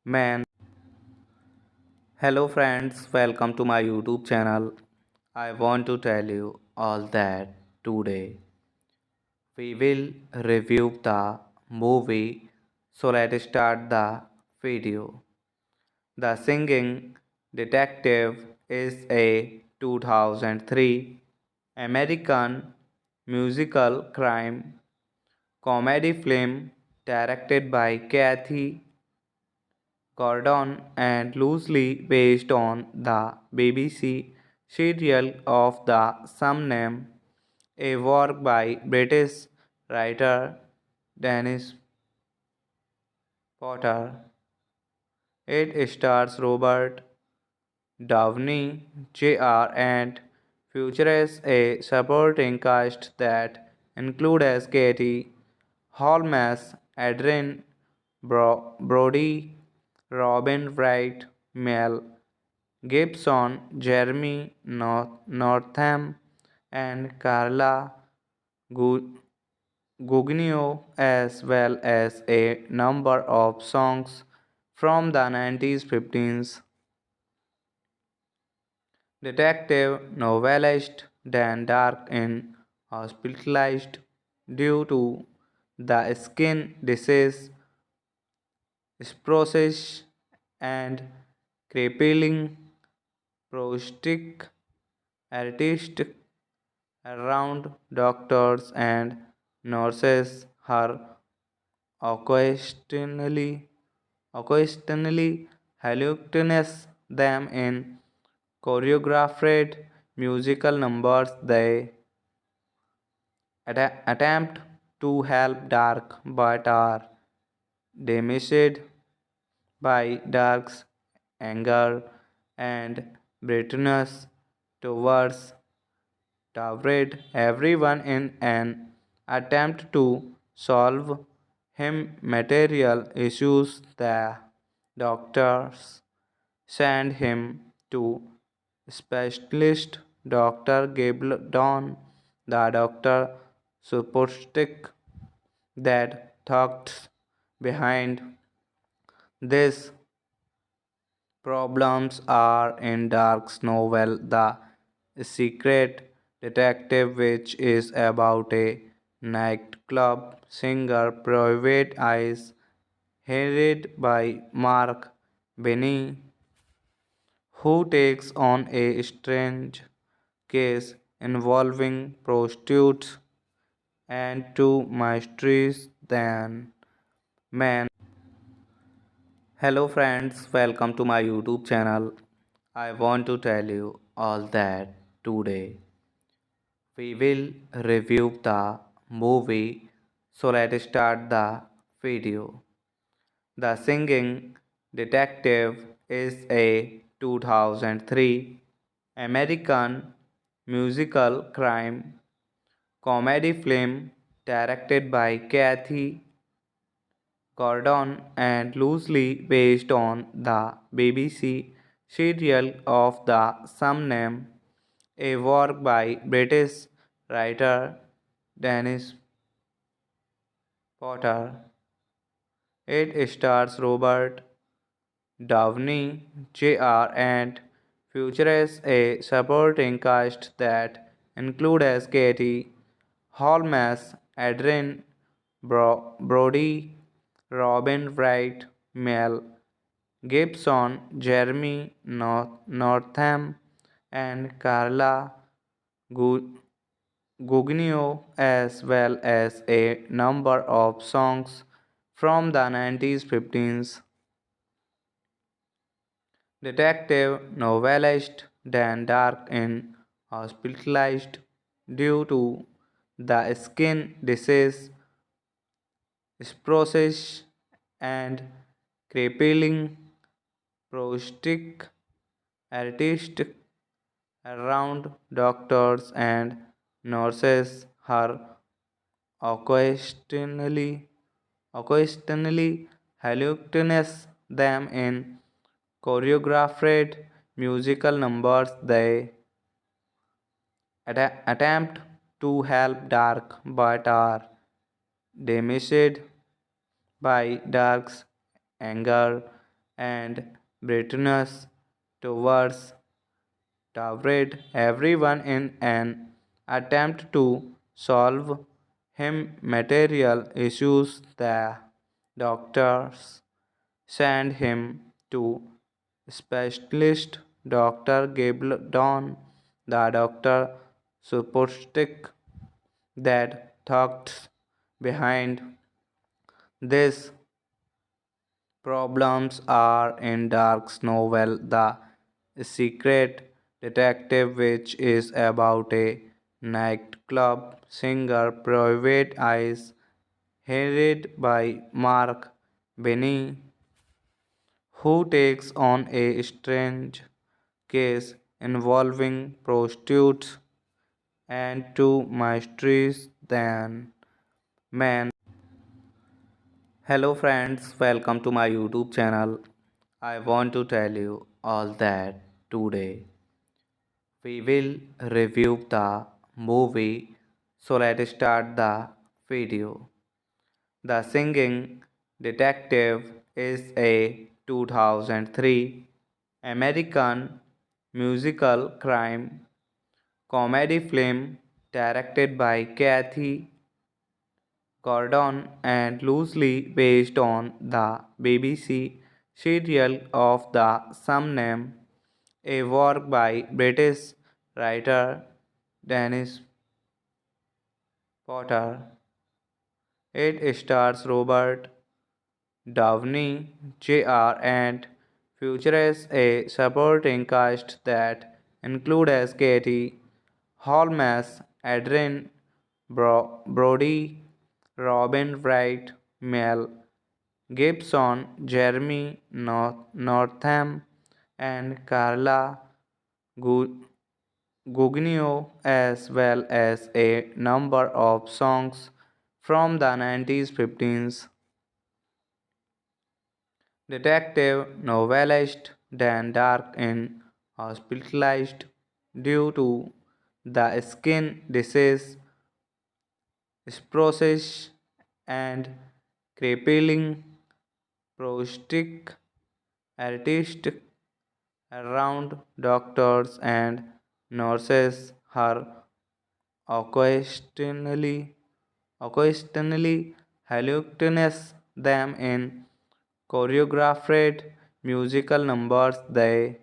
men. Hello friends, welcome to my YouTube channel. I want to tell you all that today we will review the movie. So let's start the video. The Singing Detective is a 2003 American musical crime comedy film directed by Kathy Gordon and loosely based on the BBC serial of the same name, a work by British writer Dennis Potter. It stars Robert Downey Jr. and features a supporting cast that includes Katie Holmes, Adrian Brody, Robin Wright, Mel Gibson, Jeremy Northam, and Carla Gugino, as well as a number of songs from the 90s 15s. Detective novelist Dan Dark is hospitalized due to the skin disease, sclerosis, and crippling prosthetic artist around doctors and nurses her occasionally occasionally hallucinates them in choreographed musical numbers. They attempt to help Dark but are damaged by Dark's anger and bitterness towards Tawred. Everyone in an attempt to solve him material issues. The doctors send him to specialist Dr. Gabaldon. The doctor supposed that thoughts behind these problems are in Dark's novel The Secret Detective, which is about a nightclub singer, Private Eyes, headed by Mark Benny, who takes on a strange case involving prostitutes and two mysterious then men. Hello friends, welcome to my YouTube channel. I want to tell you all that today we will review the movie. So let's start the video. The Singing Detective is a 2003 American musical crime comedy film directed by Kathy Gordon and loosely based on the BBC serial of the same name, a work by British writer Dennis Potter. It stars Robert Downey Jr. and features a supporting cast that includes Katie Holmes, Adrian Brody, Robin Wright, Mel Gibson, Jeremy Northam, and Carla Gu- Gugino, as well as a number of songs from the 90s 15s. Detective novelist Dan Dark is hospitalized due to the skin disease sclerosis and crippling prosthetic artist around doctors and nurses are occasionally occasionally hallucinates them in choreographed musical numbers. They attempt to help Dark but are damaged by Dark's anger and bitterness towards Tawred. Everyone in an attempt to solve him material issues. The doctors send him to specialist Dr. Gabaldon. The doctor supposed that thoughts behind these problems are in Dark's novel The Secret Detective, which is about a nightclub singer, Private Eyes, headed by Mark Benny, who takes on a strange case involving prostitutes and two mysterious then men. Hello friends, welcome to my YouTube channel. I want to tell you all that today we will review the movie. So let's start the video. The Singing Detective is a 2003 American musical crime comedy film directed by Kathy Gordon and loosely based on the BBC serial of the same name, a work by British writer Dennis Potter. It stars Robert Downey Jr. and features a supporting cast that includes Katie Holmes, Adrian Brody, Robin Wright, Mel Gibson, Jeremy Northam, and Carla Gugino, as well as a number of songs from the 90s 15s. Detective novelist Dan Dark is hospitalized due to the skin disease sclerosis and crippling prosthetic artist around doctors and nurses are occasionally hallucinates them in choreographed musical numbers. They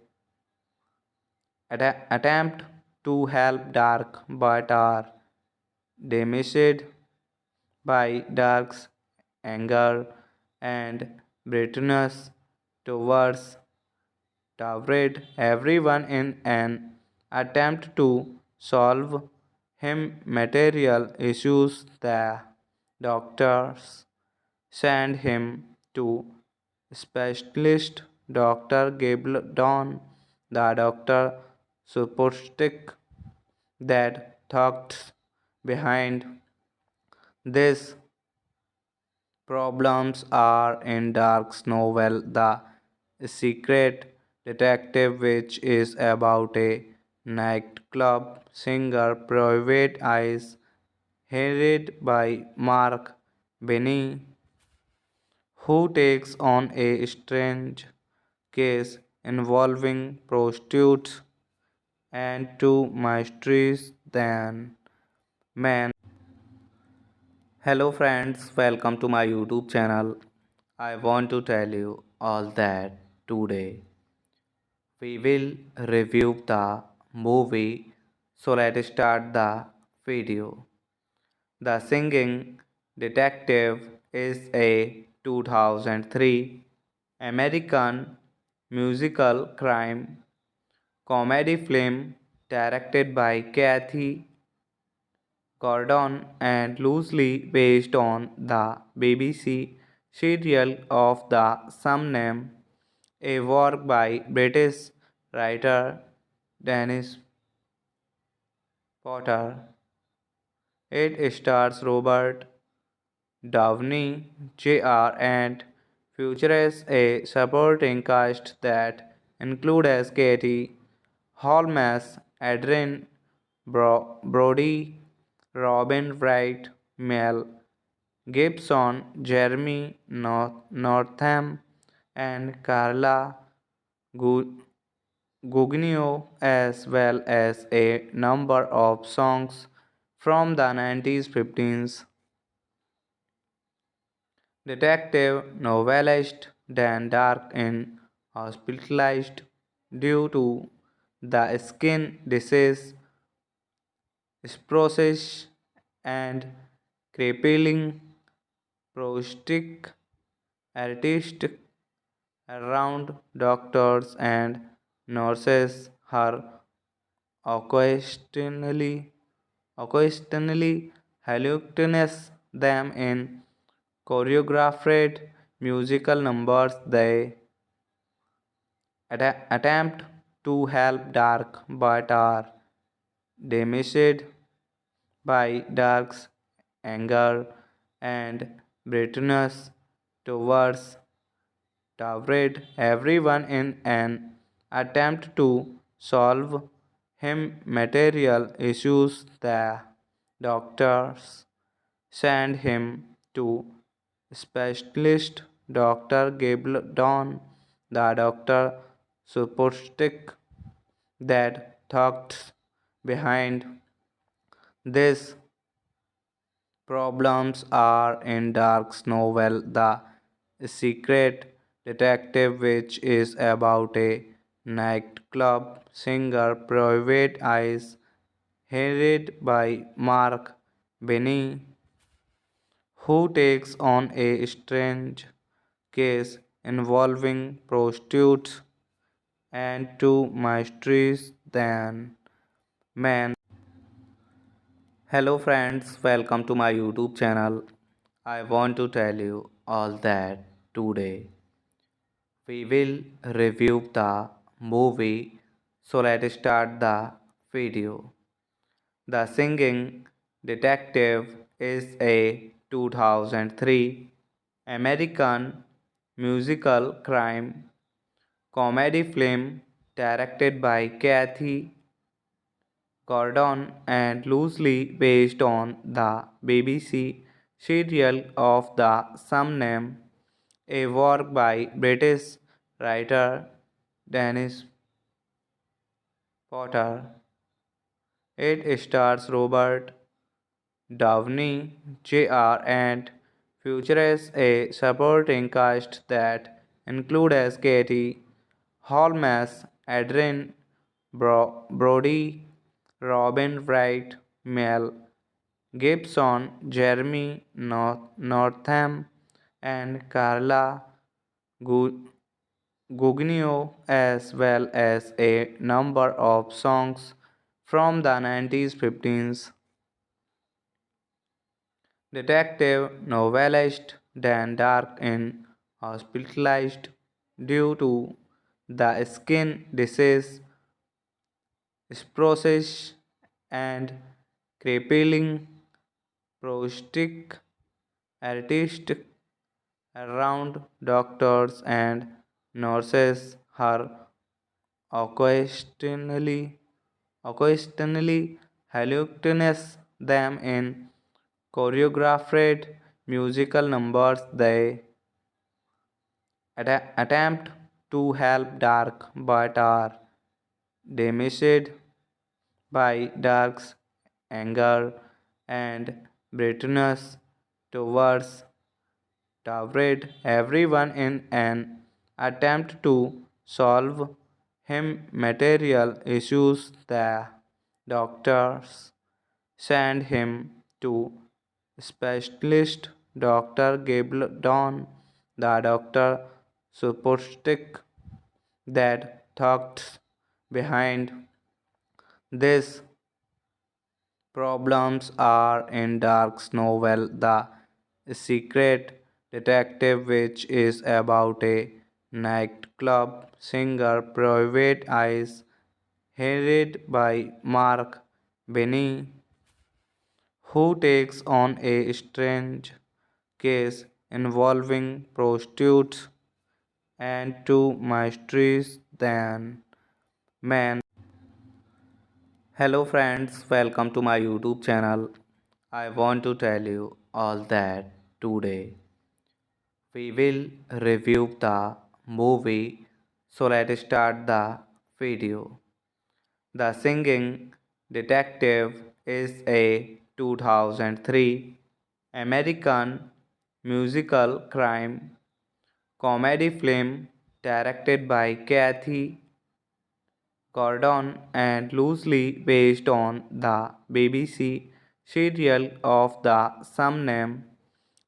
attempt to help Dark but are damaged by Dark's anger and bitterness towards Tawred. Everyone in an attempt to solve him material issues. The doctors send him to specialist Dr. Gabaldon. The doctor supposed that thoughts behind these problems are in Dark's novel The Secret Detective, which is about a nightclub singer, Private Eyes, headed by Mark Benny, who takes on a strange case involving prostitutes and two mysteries than men. Hello friends, welcome to my YouTube channel. I want to tell you all that today we will review the movie. So let's start the video. The Singing Detective is a 2003 American musical crime comedy film directed by Kathy Gordon and loosely based on the BBC serial of the same name, a work by British writer Dennis Potter. It stars Robert Downey Jr. and features a supporting cast that includes Katie Holmes, Adrian Brody, Robin Wright, Mel Gibson, Jeremy Northam, and Carla Gugino, as well as a number of songs from the 90s 15s. Detective novelist Dan Dark is hospitalized due to the skin disease, sclerosis, and crippling prosthetic artist around doctors and nurses are occasionally occasionally hallucinates them in choreographed musical numbers. They attempt to help Dark but are damaged by Dark's anger and bitterness towards Tawred. Everyone in an attempt to solve him material issues. The doctors send him to specialist Dr. Gabaldon, the doctor supposed that thoughts behind these problems are in Dark's novel The Secret Detective, which is about a nightclub singer, Private Eyes, headed by Mark Benny, who takes on a strange case involving prostitutes and two mysteries than men. Hello friends, welcome to my YouTube channel. I want to tell you all that today we will review the movie. So let's start the video. The Singing Detective is a 2003 American musical crime comedy film directed by Kathy Gordon and loosely based on the BBC serial of the same name, a work by British writer Dennis Potter. It stars Robert Downey Jr. and features a supporting cast that includes Katie Holmes, Adrian Brody, Robin Wright, Mel Gibson, Jeremy Northam, and Carla Gugino, as well as a number of songs from the 90s 15s. Detective novelist Dan Dark is hospitalized due to the skin disease, sclerosis, and crippling prosthetic artist around doctors and nurses are occasionally hallucinates them in choreographed musical numbers. They attempt to help dark but are damaged by dark's anger and bitterness towards Tawred everyone in an attempt to solve him material issues. The doctors send him to specialist Dr. Gabaldon. The doctor supposed that thoughts behind this problems are in Dark's novel The Secret Detective, which is about a nightclub singer, Private Eyes, headed by Mark Benny, who takes on a strange case involving prostitutes and two mysterious then men. Hello friends, welcome to my YouTube channel. I want to tell you all that today we will review the movie. So let's start the video. The Singing Detective is a 2003 American musical crime comedy film directed by Kathy Gordon and loosely based on the BBC serial of the same name,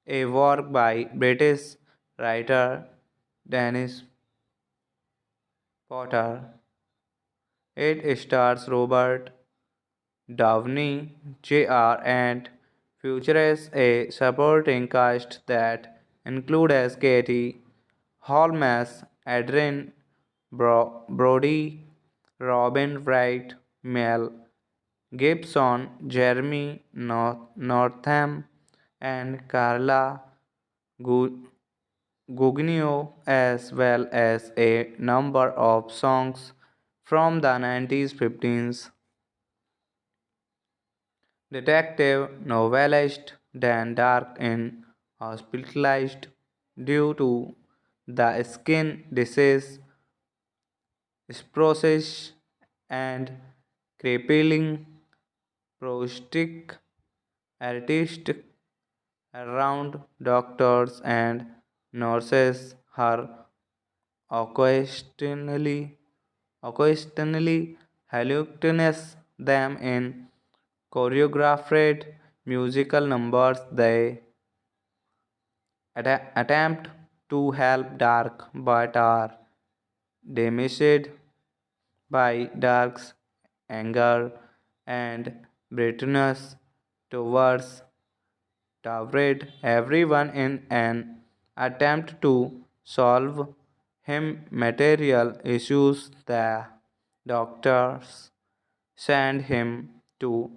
a work by British writer Dennis Potter. It stars Robert Downey Jr. and features a supporting cast that includes Katie Holmes, Adrian Brody, Robin Wright, Mel Gibson, Jeremy Northam, and Carla Gugino, as well as a number of songs from the 90s 15s. Detective novelist Dan Dark is hospitalized due to the skin disease, sclerosis, and crippling prosthetic artist around doctors and nurses are occasionally occasionally hallucinates them in choreographed musical numbers. They attempt to help Dark but are damaged by Dark's anger and bitterness towards Tawred. Everyone in an attempt to solve him material issues. The doctors send him to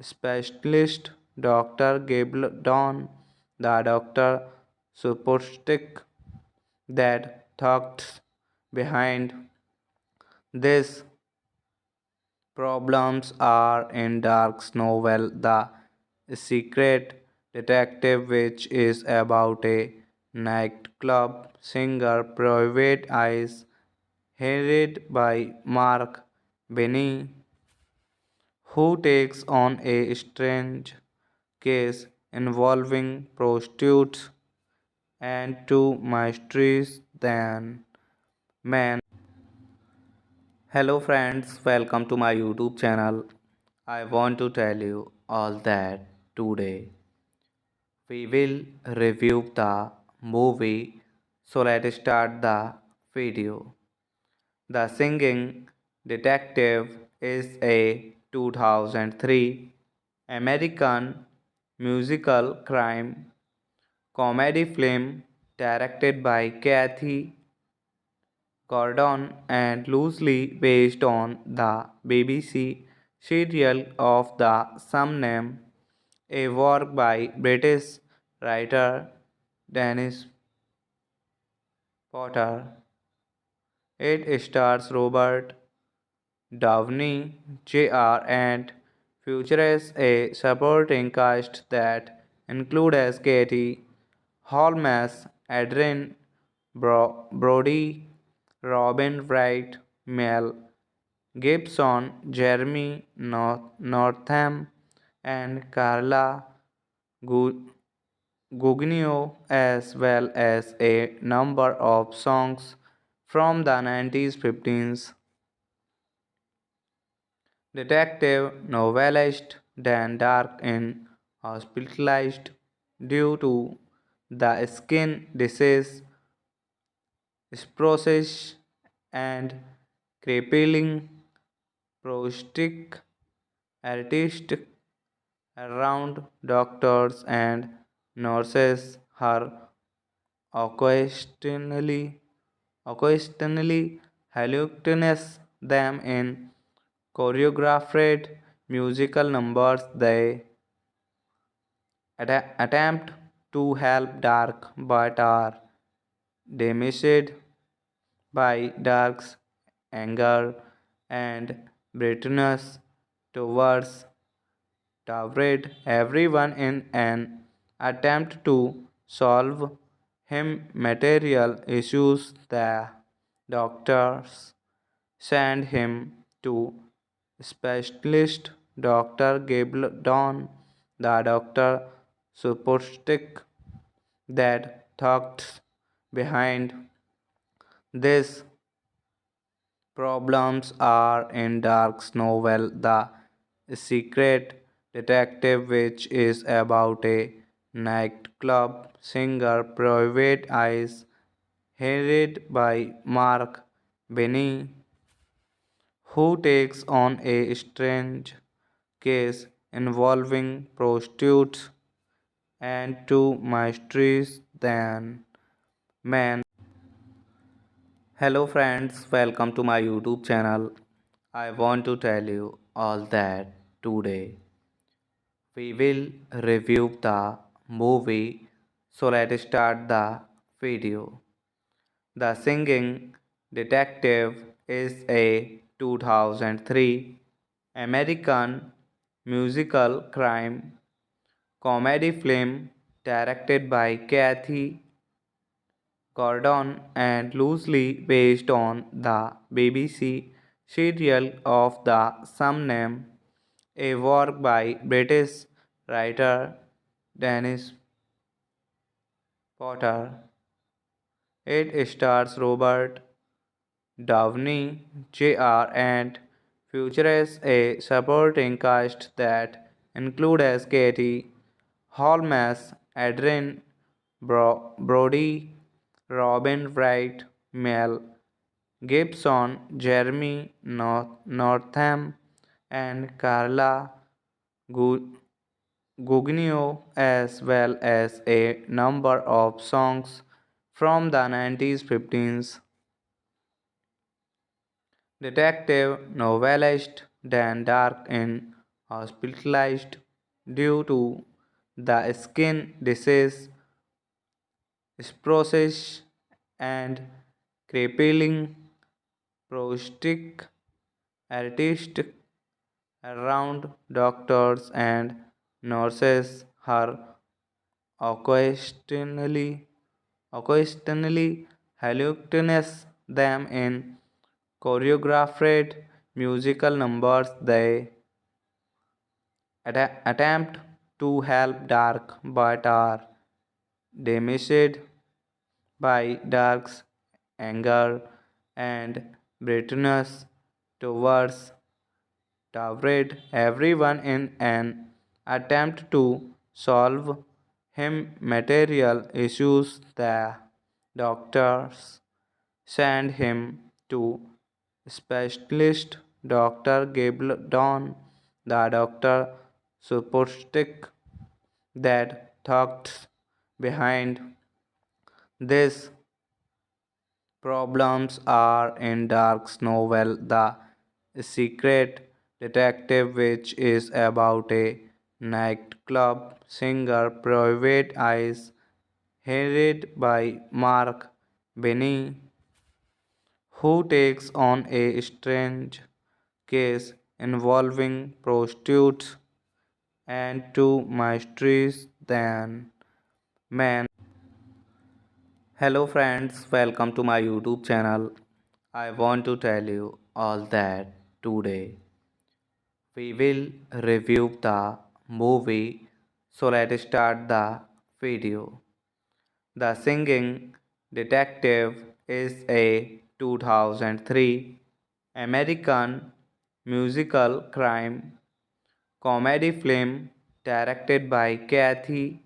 specialist Dr. Gabaldon. The doctor supposed that thoughts behind this problems are in Dark's novel The Secret Detective, which is about a nightclub singer, Private Eyes, headed by Mark Benny, who takes on a strange case involving prostitutes and two mysterious then men. Hello friends, welcome to my YouTube channel. I want to tell you all that today we will review the movie. So let's start the video. The Singing Detective is a 2003 American musical crime comedy film directed by Kathy Gordon and loosely based on the BBC serial of the same name, a work by British writer Dennis Potter. It stars Robert Downey Jr. and features a supporting cast that includes Katie Holmes, Adrian Brody, Robin Wright, Mel Gibson, Jeremy Northam, and Carla Gu- Gugino, as well as a number of songs from the 90s 15s. Detective novelist Dan Dark in hospitalized due to the skin disease, sclerosis, and crippling prosthetic artist around doctors and nurses her occasionally hallucinates them in choreographed musical numbers. They attempt to help Dark but are damaged by Dark's anger and bitterness towards Tawred. Everyone in an attempt to solve him material issues. The doctors send him to specialist Dr. Gabaldon. The doctor supposed that thoughts behind these problems are in Dark's novel The Secret Detective, which is about a nightclub singer, Private Eyes, headed by Mark Benny, who takes on a strange case involving prostitutes and two mysterious then men. Hello friends, welcome to my YouTube channel. I want to tell you all that today we will review the movie. So let's start the video. The Singing Detective is a 2003 American musical crime comedy film directed by Kathy Gordon and loosely based on the BBC serial of the same name, a work by British writer Dennis Potter. It stars Robert Downey Jr. and features a supporting cast that includes Katie Holmes, Adrian Brody, Robin Wright, Mel Gibson, Jeremy Northam, and Carla Gu- Gugino, as well as a number of songs from the 90s 15s. Detective novelist Dan Dark in hospitalized due to the skin disease, sclerosis, and crippling prosthetic artist around doctors and nurses her occasionally occasionally hallucinates them in choreographed musical numbers. They attempt to help Dark but are damaged by Dark's anger and bitterness towards Tawred. Everyone in an attempt to solve him material issues. The doctors send him to specialist Dr. Gabaldon. The doctor supposed that thoughts behind these problems are in Dark's novel The Secret Detective, which is about a nightclub singer, Private Eyes, headed by Mark Benny, who takes on a strange case involving prostitutes and two mysterious then men. Hello friends, welcome to my YouTube channel. I want to tell you all that today we will review the movie. So let's start the video. The Singing Detective is a 2003 American musical crime comedy film directed by Kathy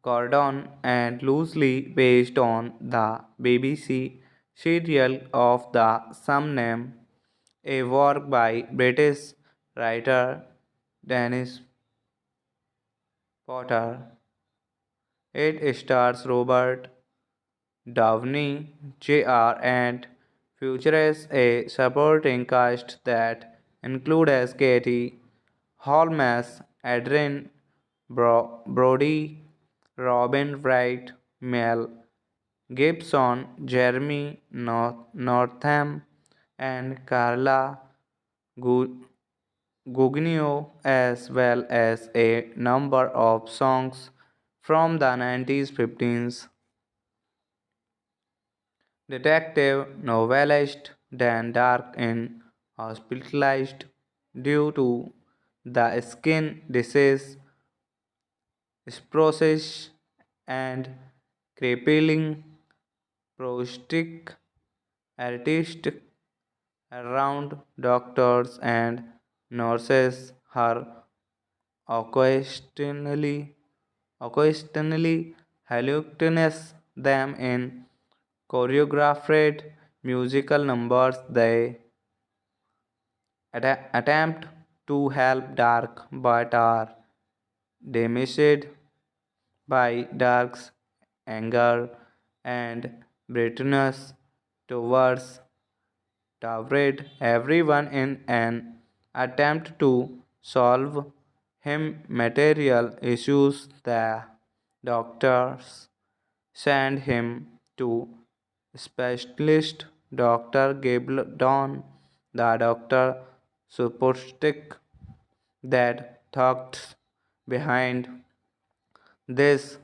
Gordon and loosely based on the BBC serial of the same name, a work by British writer Dennis Potter. It stars Robert Downey Jr. and features a supporting cast that includes Katie Holmes, Adrian Brody, Robin Wright, Mel Gibson, Jeremy Northam, and Carla Gugino, as well as a number of songs from the 90s 15s. Detective novelist Dan Dark is hospitalized due to the skin disease, sclerosis, and crippling prosthetic artist around doctors and nurses are occasionally occasionally hallucinates them in choreographed musical numbers. They attempt to help Dark but are damaged by Dark's anger and bitterness towards Tawred. Everyone in an attempt to solve him material issues. The doctors send him to specialist Dr. Gabaldon, the doctor supposed that thoughts behind these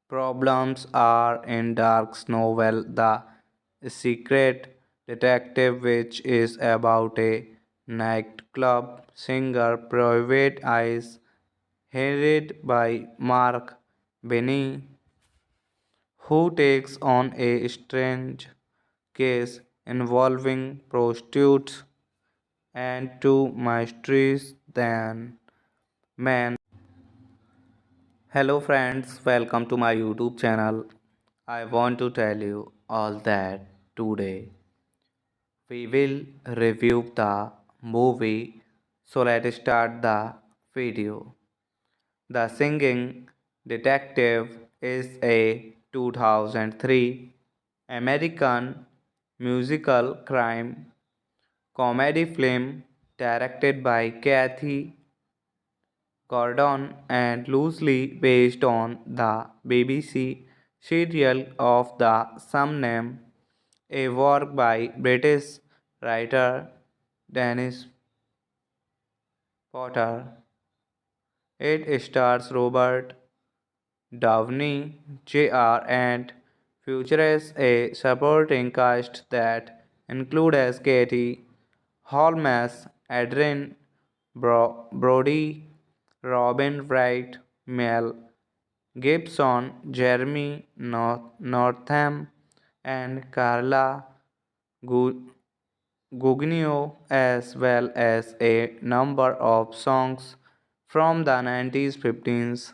problems are in Dark's novel The Secret Detective, which is about a nightclub singer, Private Eyes, headed by Mark Benny, who takes on a strange case involving prostitutes and two mysterious than men. Hello friends, welcome to my YouTube channel. I want to tell you all that today we will review the movie. So let's start the video. The Singing Detective is a 2003 American musical crime comedy film directed by Kathy Gordon and loosely based on the BBC serial of the same name, a work by British writer Dennis Potter. It stars Robert Downey Jr. and features a supporting cast that includes Katie Holmes, Adrian Brody, Robin Wright, Mel Gibson, Jeremy Northam, and Carla Gugino, as well as a number of songs from the 90s 15s.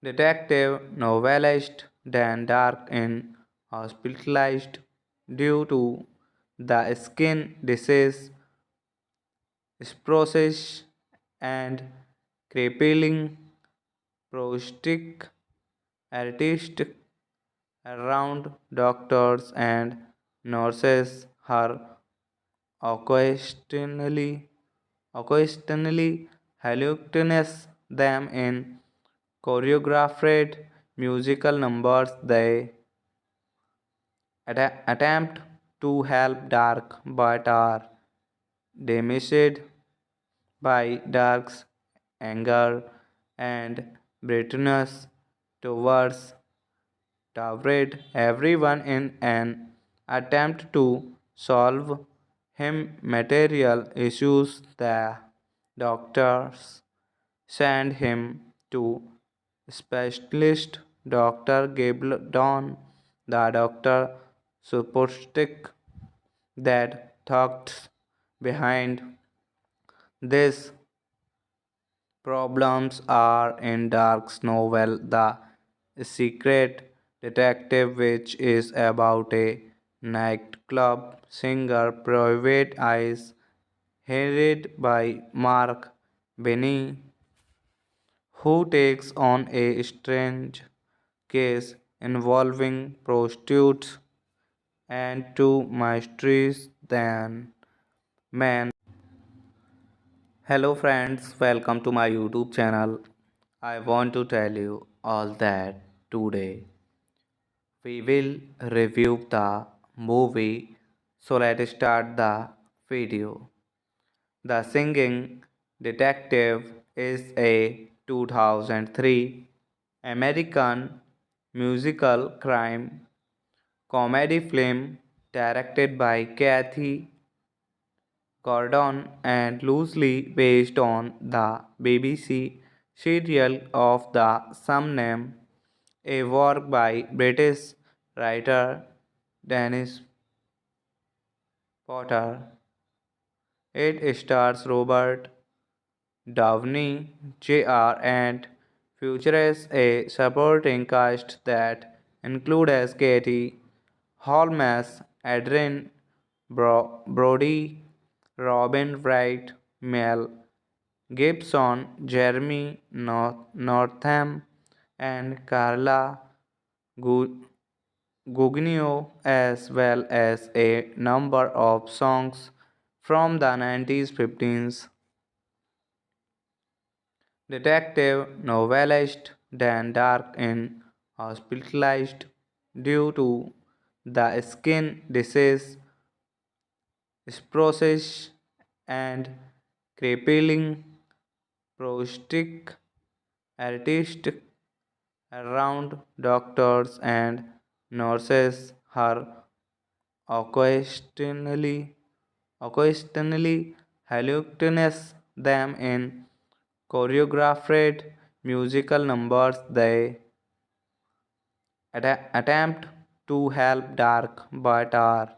Detective novelist Dan Dark is hospitalized due to the skin disease, sclerosis, and crippling prosthetic artist around doctors and nurses are occasionally hallucinates them in choreographed musical numbers. They attempt to help Dark but are damaged by Dark's anger and bitterness towards Tawred everyone in an attempt to solve him material issues. The doctors send him to specialist Dr. Gabaldon. The doctor supposed that thoughts behind these problems are in Dark's novel The Secret Detective, which is about a nightclub singer, Private Eyes, headed by Mark Benny, who takes on a strange case involving prostitutes and two mysterious then men. Hello friends, welcome to my YouTube channel. I want to tell you all that today we will review the movie. So let's start the video. The Singing Detective is a 2003 American musical crime comedy film directed by Kathy Gordon and loosely based on the BBC serial of the same name, a work by British writer Dennis Potter. It stars Robert Downey Jr. and features a supporting cast that includes Katie Holmes, Adrian Brody, Robin Wright, Mel Gibson, Jeremy Northam, and Carla Gugino, as well as a number of songs from the 90s 15s. Detective novelist Dan Dark is hospitalized due to the skin disease sclerosis and crippling prosthetic artist around doctors and nurses her occasionally hallucinates them in choreographed musical numbers. They attempt to help Dark but are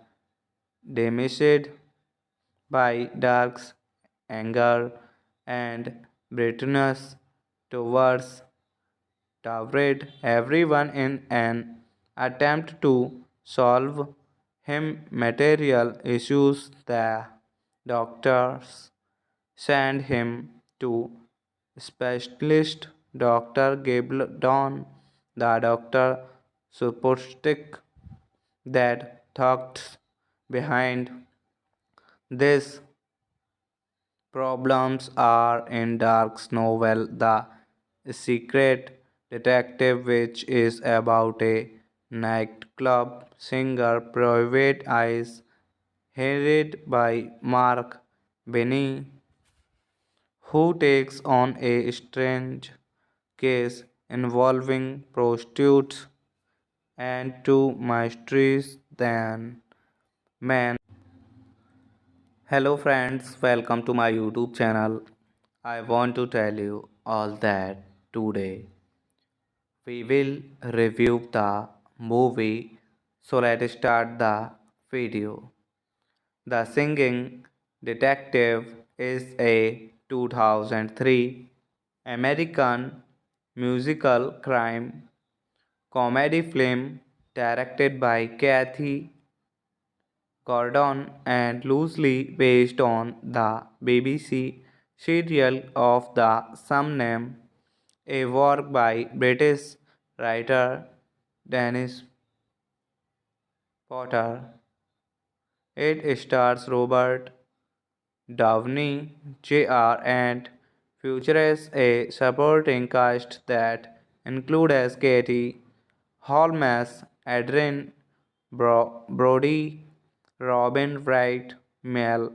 dismissed by Dark's anger and bitterness towards Tawred. Everyone in an attempt to solve him material issues. The doctors send him to specialist Dr. Gabaldon. The doctor supposed that thoughts behind this problems are in Dark's novel The Secret Detective, which is about a nightclub singer, Private Eyes, headed by Mark Benny, who takes on a strange case involving prostitutes and two mysterious then men. Hello friends, welcome to my YouTube channel. I want to tell you all that today we will review the movie. So let's start the video. The Singing Detective is a 2003 American musical crime comedy film directed by Kathy Gordon and loosely based on the BBC serial of the same name, a work by British writer Dennis Potter. It stars Robert Downey Jr. and features a supporting cast that includes Katie Holmes, Adrian Brody, Robin Wright, Mel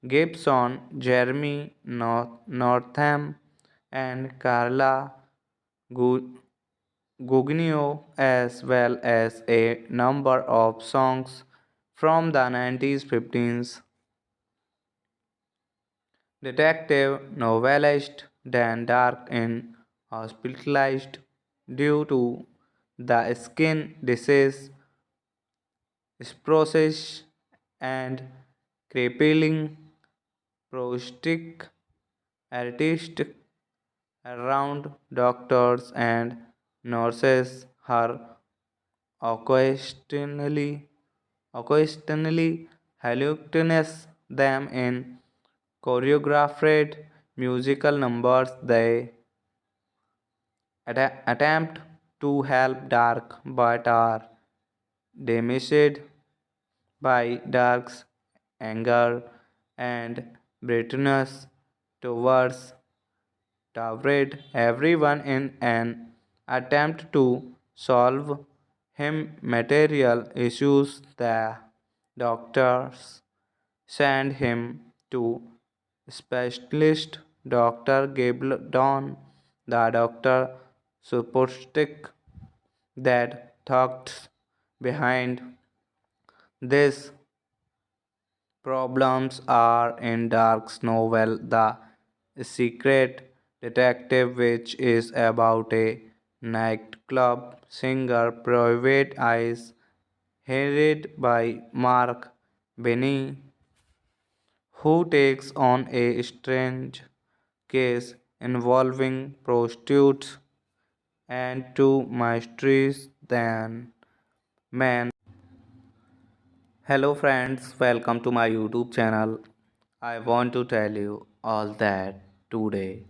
Gibson, Jeremy Northam, and Carla Gugnio as well as a number of songs from the 90s 15s. Detective novelist Dan Dark in hospitalized due to the skin disease, sclerosis, and crippling prosthetic artist around doctors and nurses her occasionally hallucinates them in choreographed musical numbers. They attempt to help Dark but are damaged by Dark's anger and bitterness towards Tawred. Everyone in an attempt to solve him material issues. The doctors send him to specialist Dr. Gabaldon. The doctor supposed that thoughts behind these problems are in Dark's novel The Secret Detective, which is about a nightclub singer, Private Eyes, headed by Mark Benny, who takes on a strange case involving prostitutes and two mysterious then men. Hello friends, welcome to my YouTube channel. I want to tell you all that today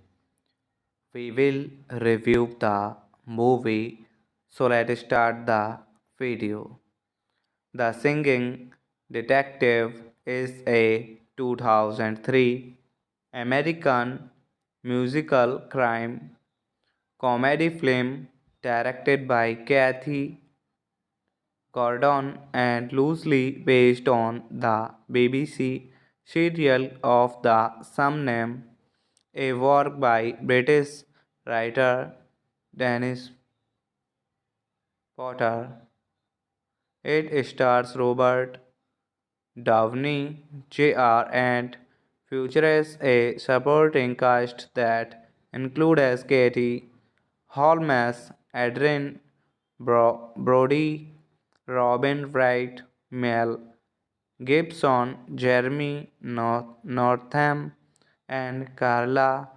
we will review the movie. So let's start the video. The Singing Detective is a 2003 American musical crime comedy film directed by Kathy Gordon and loosely based on the BBC serial of the same name, a work by British writer Dennis Potter. It stars Robert Downey Jr. and features a supporting cast that includes Katie Holmes, Adrian Brody, Robin Wright, Mel Gibson, Jeremy Northam, and Carla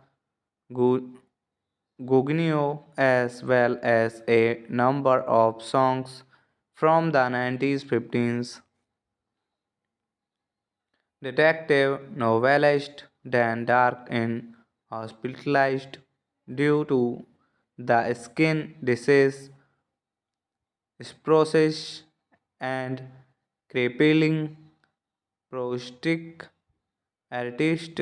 Gugino, as well as a number of songs from the 90s 15s. Detective novelist Dan Dark in hospitalized due to the skin disease, sclerosis, and crippling prosthetic artist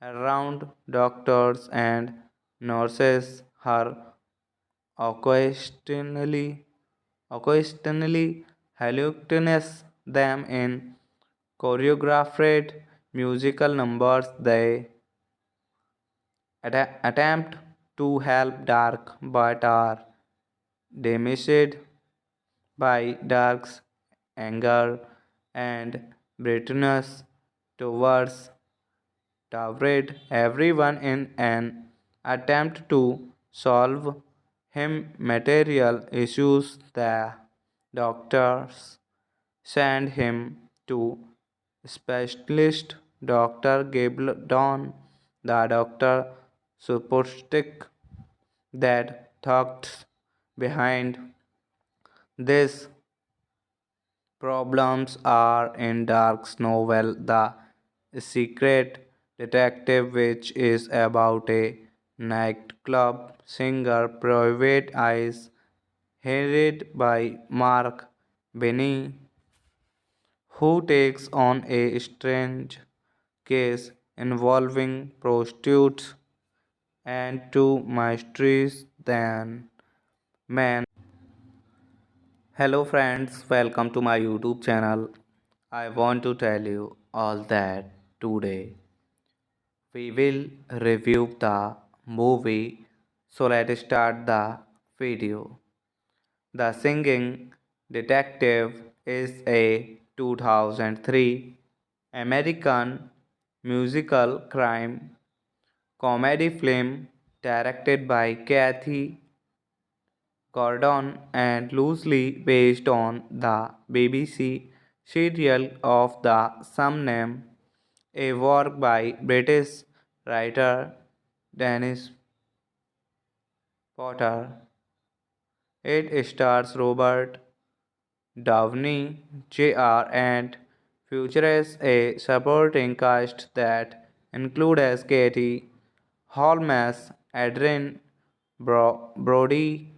around doctors and nurses her occasionally occasionally hallucinates them in choreographed musical numbers. They attempt to help Dark but are damaged by Dark's anger and bitterness towards Tawred. Everyone in an attempt to solve him material issues. The doctors send him to specialist Dr. Gabaldon. The doctor supposed that thoughts behind these problems are in Dark's novel The Secret Detective, which is about a nightclub singer, Private Eyes, headed by Mark Benny, who takes on a strange case involving prostitutes and two mysterious then men. Hello friends, welcome to my YouTube channel. I want to tell you all that today we will review the movie. So let's start the video. The Singing Detective is a 2003 American musical crime comedy film directed by Kathy Gordon and loosely based on the BBC serial of the same name, a work by British writer Dennis Potter. It stars Robert Downey Jr. and features a supporting cast that includes Katie Holmes, Adrian Brody,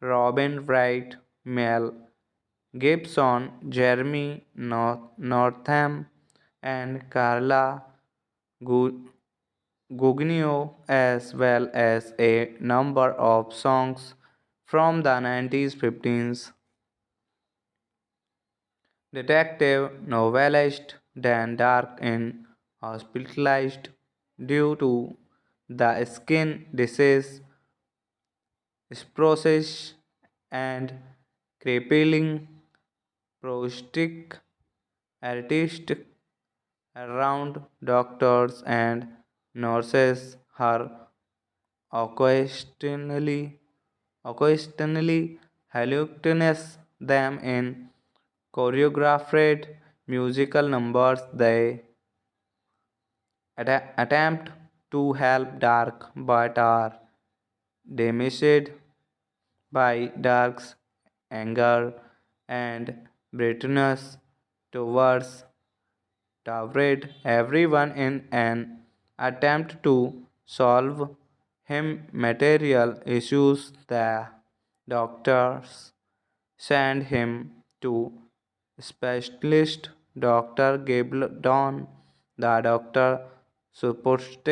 Robin Wright, Mel Gibson, Jeremy Northam, and Carla Gugino, as well as a number of songs from the 90s 15s. Detective novelist Dan Dark is hospitalized due to the skin disease, sclerosis, and crippling prosthetic artist around doctors and nurses are occasionally occasionally hallucinates them in choreographed musical numbers. They attempt to help Dark but are damaged by Dark's anger and bitterness towards Tawred. Everyone in an attempt to solve him material issues. The doctors send him to specialist Dr. Gabaldon, the doctor supposed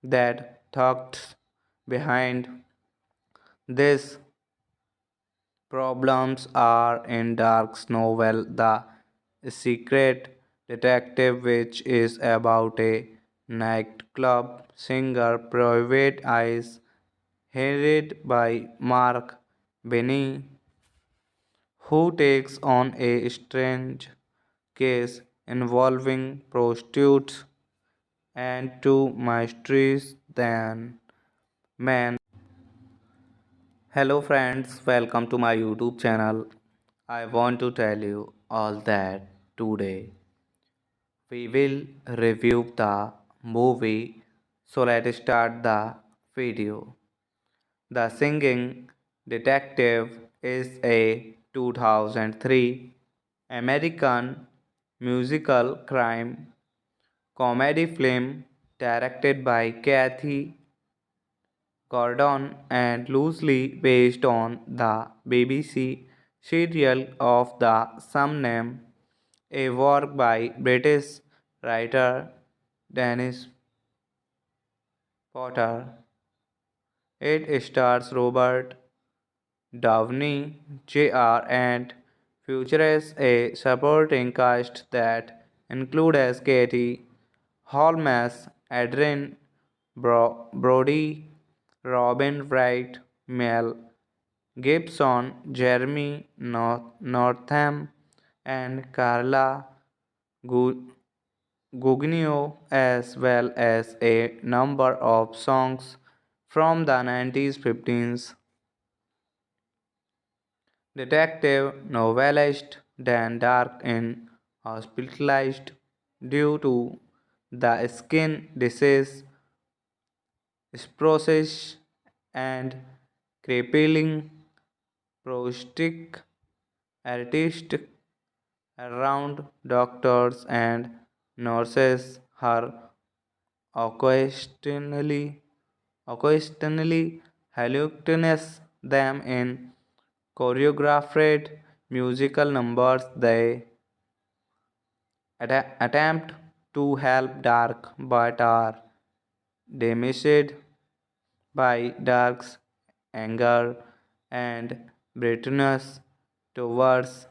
that thoughts behind these problems are in Dark's novel The Secret Detective, which is about a nightclub singer, Private Eyes, headed by Mark Benny, who takes on a strange case involving prostitutes and two mysterious than men. Hello friends, welcome to my YouTube channel. I want to tell you all that today we will review the movie. So let's start the video. The Singing Detective is a 2003 American musical crime comedy film directed by Kathy Gordon and loosely based on the BBC serial of the same name, a work by British writer Dennis Potter. It stars Robert Downey Jr. and features a supporting cast that includes Katie Holmes, Adrian Brody, Robin Wright, Mel Gibson, Jeremy Northam, and Carla Gugino, as well as a number of songs from the 90s 15s. Detective novelist Dan Dark is hospitalized due to the skin disease, sclerosis, and crippling prosthetic artist around doctors and nurses are occasionally hallucinates them in choreographed musical numbers. They attempt to help Dark but are damaged by Dark's anger and bitterness towards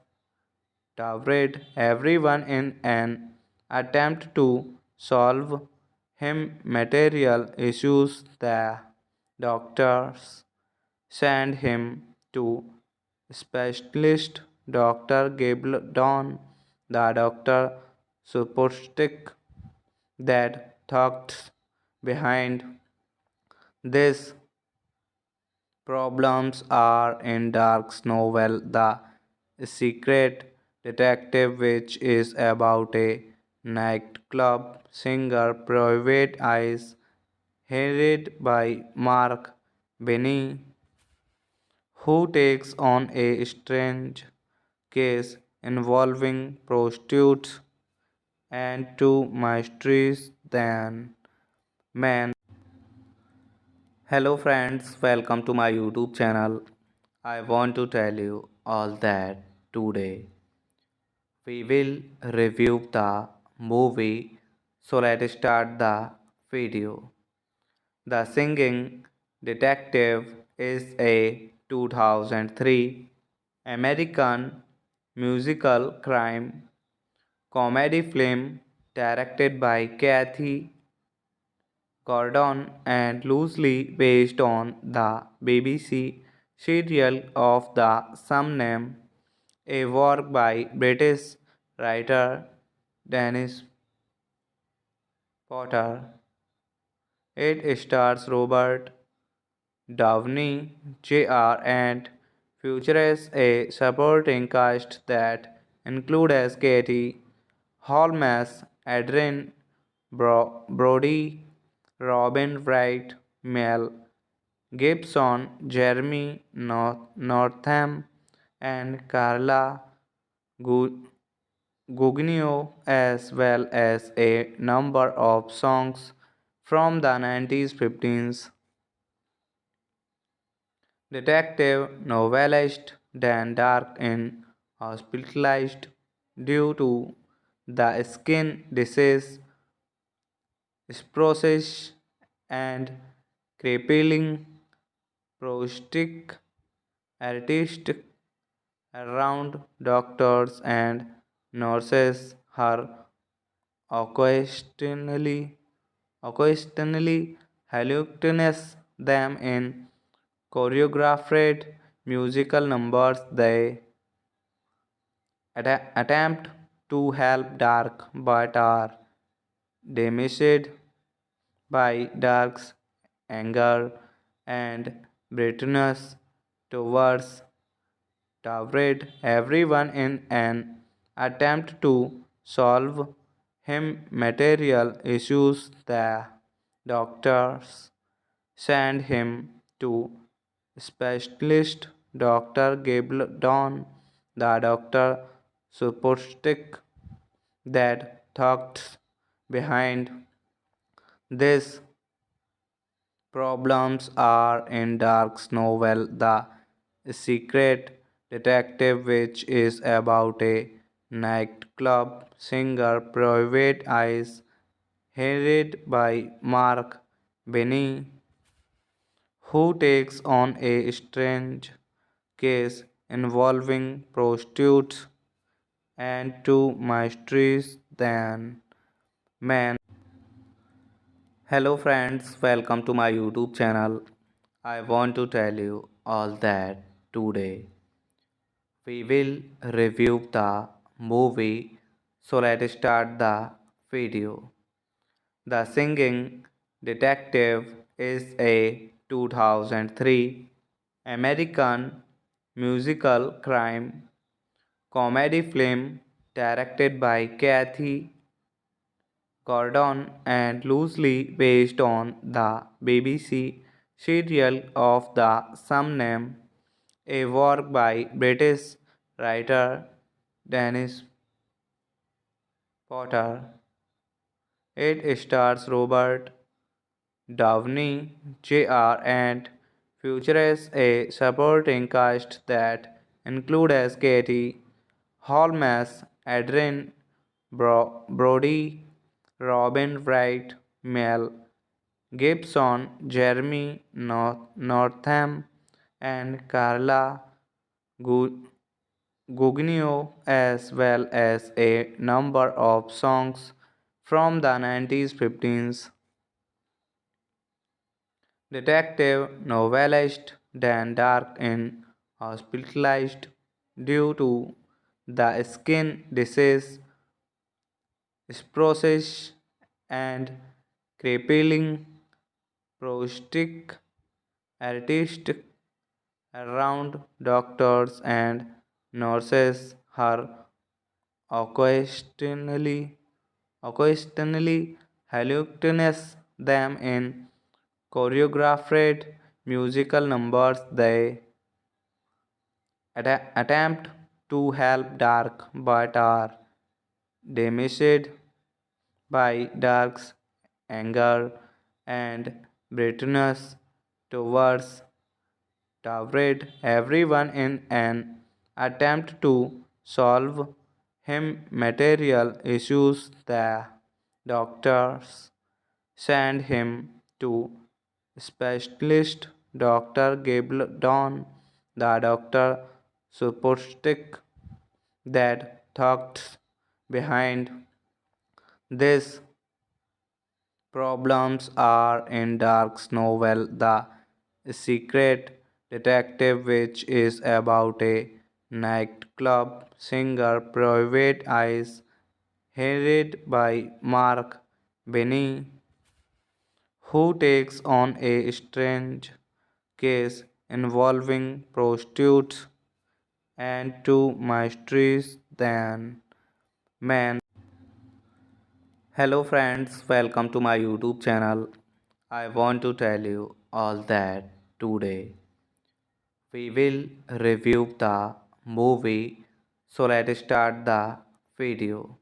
Tawred. Everyone in an attempt to solve him material issues. The doctors sent him to specialist Dr. Gabaldon. The doctor supposed that thoughts behind these problems are in Dark's novel The Secret Detective, which is about a nightclub singer, Private Eyes, headed by Mark Benny, who takes on a strange case involving prostitutes and two mysterious than men. Hello friends, welcome to my YouTube channel. I want to tell you all that today we will review the movie. So let's start the video. The Singing Detective is a 2003 American musical crime comedy film directed by Kathy Gordon and loosely based on the BBC serial of the same name, a work by British writer Dennis Potter. It stars Robert Downey Jr. and features a supporting cast that includes Katie Holmes, Adrian Brody, Robin Wright, Mel Gibson, Jeremy Northam, and Carla Gugino, as well as a number of songs from the 90s 15s. Detective novelist Dan Dark is hospitalized due to the skin disease, sclerosis, and crippling prosthetic artist around doctors and nurses are occasionally occasionally hallucinates them in choreographed musical numbers. They attempt to help Dark but are damaged by Dark's anger and bitterness towards Tawred. Everyone in an attempt to solve him material issues. The doctors send him to specialist Dr. Gabaldon. The doctor supposed that thoughts behind these problems are in Dark's novel The Secret Detective, which is about a nightclub singer, Private Eyes, headed by Mark Benny, who takes on a strange case involving prostitutes and two mysterious than men. Hello friends, welcome to my YouTube channel. I want to tell you all that today we will review the movie. So let's start the video. The Singing Detective is a 2003 American musical crime comedy film directed by Kathy Gordon and loosely based on the BBC serial of the same name, a work by British writer Dennis Potter. It stars Robert Downey Jr. and features a supporting cast that includes Katie Holmes, Adrian Brody, Robin Wright, Mel Gibson, Jeremy Northam, and Carla Gugino, as well as a number of songs from the 90s 15s. Detective novelist Dan Dark in hospitalized due to the skin disease, sclerosis, and crippling prosthetic artist around doctors and nurses her occasionally hallucinates them in choreographed musical numbers. They attempt to help Dark but are damaged by Dark's anger and bitterness towards Tawred. Everyone in an attempt to solve him material issues. The doctors send him to specialist Dr. Gabaldon. The doctor supposed that thoughts behind these problems are in Dark's novel The Secret Detective, which is about a nightclub singer, Private Eyes, headed by Mark Benny, who takes on a strange case involving prostitutes and two mysterious then men. Hello friends, welcome to my YouTube channel. I want to tell you all that today we will review the movie. So let's start the video.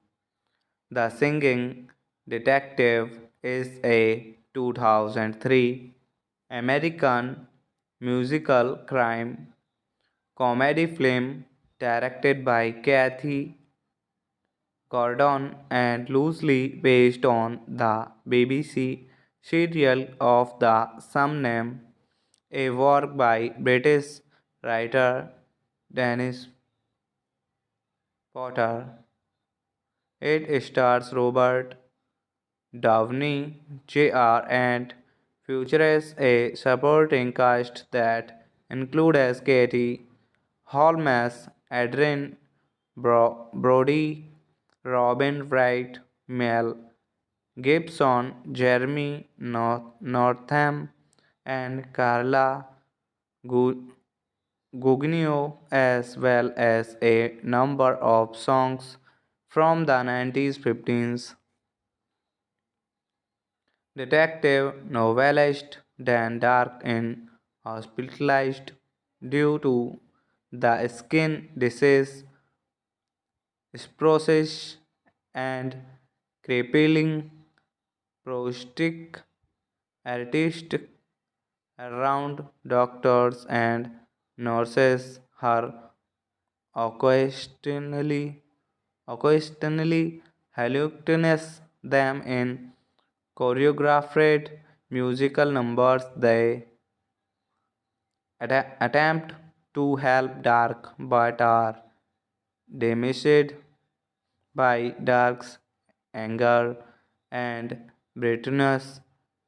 The Singing Detective is a 2003 American musical crime comedy film directed by Kathy Gordon and loosely based on the BBC serial of the same name, a work by British writer Dennis Potter. It stars Robert Downey Jr. and features a supporting cast that includes Katie Holmes, Adrian Brody, Robin Wright, Mel Gibson, Jeremy Northam, and Carla Gugino, as well as a number of songs from the 90s 15s. Detective novelist Dan Dark is hospitalized due to the skin disease, sclerosis, and crippling prosthetic artist around doctors and nurses her occasionally occasionally hallucinates them in choreographed musical numbers. They attempt to help Dark but are damaged by Dark's anger and bitterness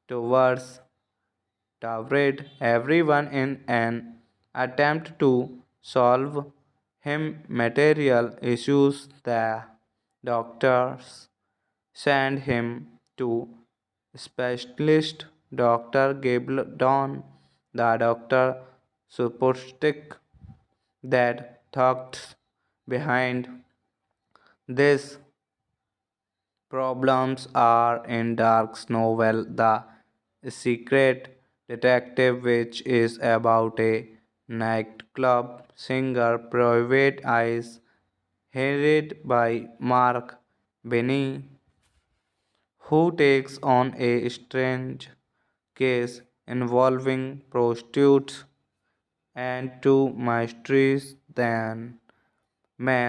towards Tawred. Everyone in an attempt to solve him material issues. The doctors send him to specialist Dr. Gabaldon. The doctor supposed that thoughts behind these problems are in Dark's novel The Secret Detective, which is about a nightclub singer, Private Eyes, headed by Mark Benny, who takes on a strange case involving prostitutes and two mysterious then men.